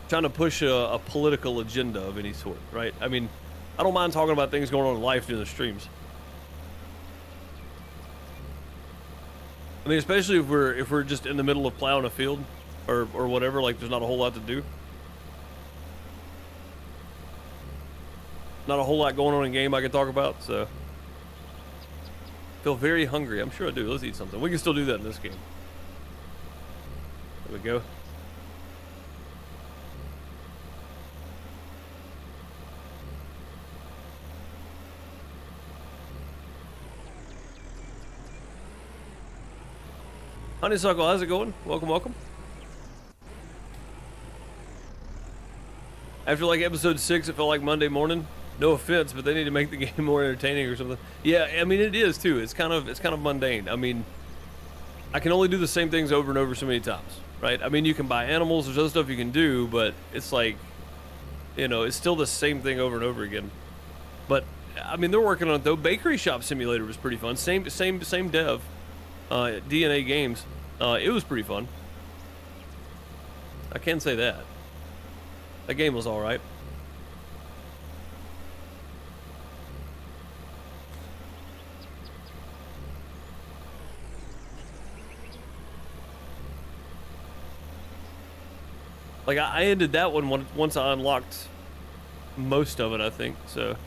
trying to push a political agenda of any sort, right? I mean, I don't mind talking about things going on in life during the streams. I mean, especially if we're just in the middle of plowing a field or whatever, like there's not a whole lot to do. Not a whole lot going on in game I can talk about, so feel very hungry. I'm sure I do. Let's eat something. We can still do that in this game. There we go. Honeysuckle, how's it going? Welcome, welcome. After like episode 6, it felt like Monday morning. No offense, but they need to make the game more entertaining or something. Yeah, I mean it is too. It's kind of mundane. I mean, I can only do the same things over and over so many times, right? I mean, you can buy animals. There's other stuff you can do, but it's like, you know, it's still the same thing over and over again. But I mean, they're working on it though. Bakery Shop Simulator was pretty fun. Same dev, DNA Games. It was pretty fun. I can say that. That game was all right. Like I ended that one once I unlocked most of it, I think. So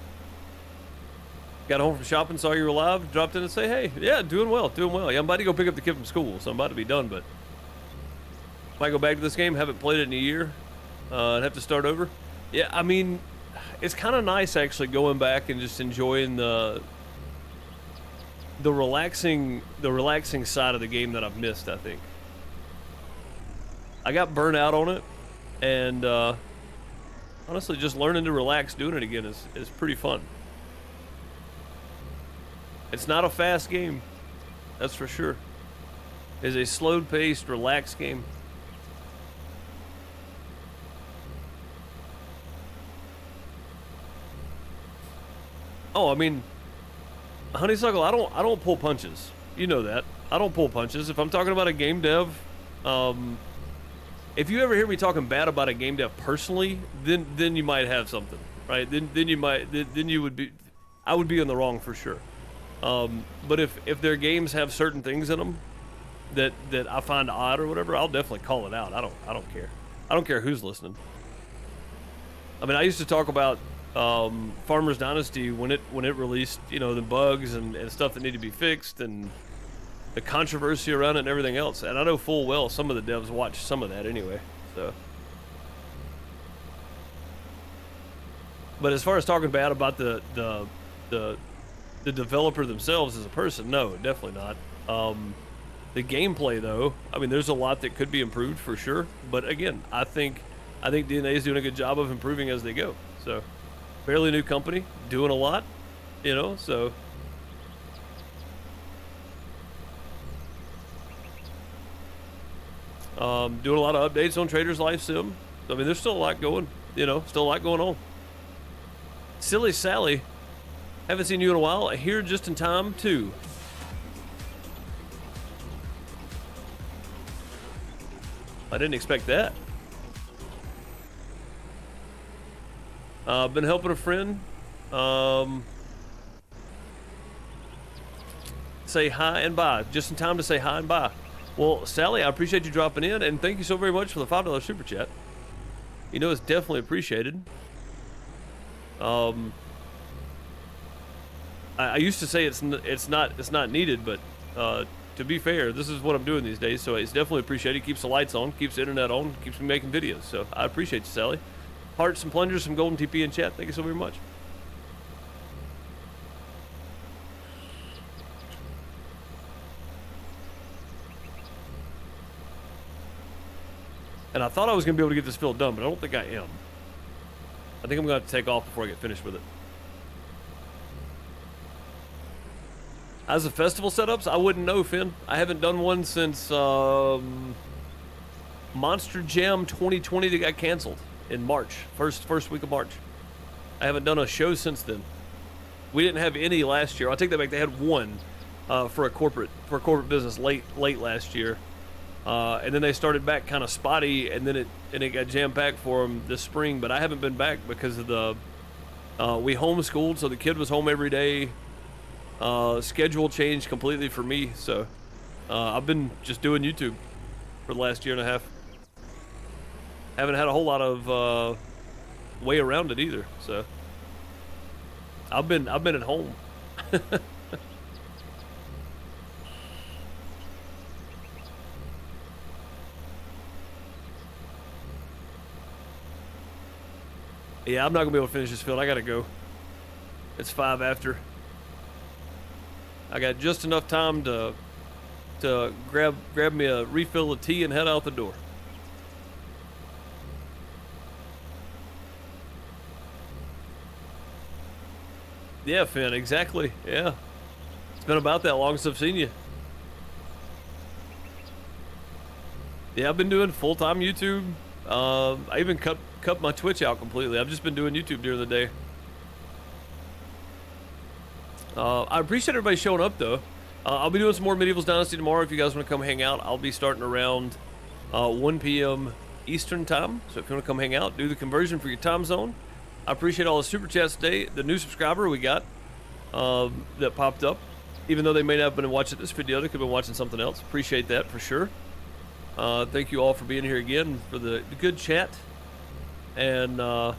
got home from shopping, saw you were live, dropped in and say, hey, yeah, doing well. Yeah, I'm about to go pick up the kid from school, so I'm about to be done. But might go back to this game. Haven't played it in a year. I'd have to start over. Yeah, I mean, it's kind of nice actually going back and just enjoying the relaxing side of the game that I've missed. I think I got burnt out on it. And honestly, just learning to relax doing it again is pretty fun. It's not a fast game, that's for sure. It's a slow-paced, relaxed game. Oh, I mean, Honeysuckle, I don't pull punches. You know that. I don't pull punches. If I'm talking about a game dev, if you ever hear me talking bad about a game dev personally, then you might have something, right? Then you would be, I would be in the wrong for sure. But if their games have certain things in them that I find odd or whatever, I'll definitely call it out. I don't care. I don't care who's listening. I mean, I used to talk about Farmer's Dynasty when it released, you know, the bugs and stuff that need to be fixed and the controversy around it and everything else. And I know full well some of the devs watch some of that anyway. So, but as far as talking bad about the developer themselves as a person, no, definitely not. The gameplay, though, I mean, there's a lot that could be improved for sure. But again, I think DNA is doing a good job of improving as they go. So, fairly new company, doing a lot, you know. So, doing a lot of updates on Trader's Life Sim. I mean, there's still a lot going, you know, still a lot going on. Silly Sally, haven't seen you in a while. Here just in time too. I didn't expect that. Been helping a friend. Say hi and bye. Just in time to say hi and bye. Well, Sally, I appreciate you dropping in, and thank you so very much for the $5 super chat. You know, it's definitely appreciated. I used to say it's not needed, but to be fair, this is what I'm doing these days, so it's definitely appreciated. Keeps the lights on, keeps the internet on, keeps me making videos. So I appreciate you, Sally. Hearts and plungers, some golden TP in chat. Thank you so very much. And I thought I was going to be able to get this field done, but I don't think I am. I think I'm going to have to take off before I get finished with it. As a festival setups, I wouldn't know, Finn. I haven't done one since Monster Jam 2020 that got canceled in March, first week of March. I haven't done a show since then. We didn't have any last year. I'll take that back. They had one for a corporate business late last year. And then they started back kind of spotty, and then it got jam-packed for them this spring. But I haven't been back because of the we homeschooled, so the kid was home every day. Schedule changed completely for me, so I've been just doing YouTube for the last year and a half. Haven't had a whole lot of way around it either, so I've been at home. Yeah, I'm not gonna be able to finish this field. I gotta go. It's 5 after. I got just enough time to grab me a refill of tea and head out the door. Yeah, Finn, exactly. Yeah. It's been about that long since I've seen you. Yeah, I've been doing full-time YouTube. I even cut my Twitch out completely. I've just been doing YouTube during the day. I appreciate everybody showing up, though. I'll be doing some more Medieval's Dynasty tomorrow. If you guys want to come hang out, I'll be starting around 1 p.m. Eastern time. So if you want to come hang out, do the conversion for your time zone. I appreciate all the super chats today. The new subscriber we got that popped up, even though they may not have been watching this video, they could have been watching something else. Appreciate that for sure. Thank you all for being here again, for the good chat. And I'm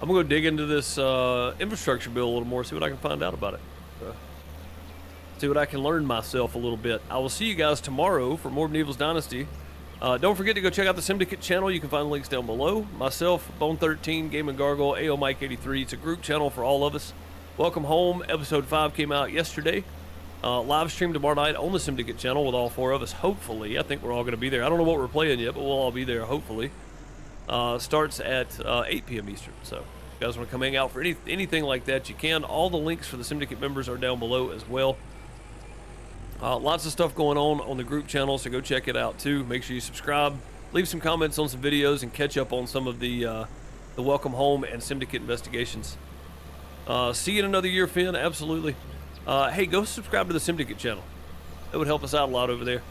gonna go dig into this infrastructure bill a little more, see what I can find out about it. See what I can learn myself a little bit. I will see you guys tomorrow for more Medieval's Dynasty. Don't forget to go check out the Simdicate channel. You can find the links down below. Myself, Bone13, Game & Gargle, AO Mike 83. It's a group channel for all of us. Welcome home. Episode 5 came out yesterday. Live stream tomorrow night on the Simdicate channel with all 4 of us, hopefully. I think we're all going to be there. I don't know what we're playing yet, but we'll all be there, hopefully. Starts at 8 p.m. Eastern. So if you guys want to come hang out for anything like that, you can. All the links for the Simdicate members are down below as well. Lots of stuff going on the group channel, so go check it out too. Make sure you subscribe, leave some comments on some videos, and catch up on some of the Welcome Home and Simdicate investigations. See you in another year, Finn. Absolutely. Hey, go subscribe to the Simdicate channel. That would help us out a lot over there.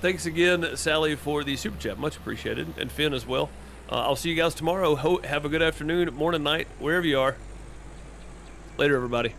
Thanks again, Sally, for the super chat. Much appreciated. And Finn as well. I'll see you guys tomorrow. Have a good afternoon, morning, night, wherever you are. Later, everybody.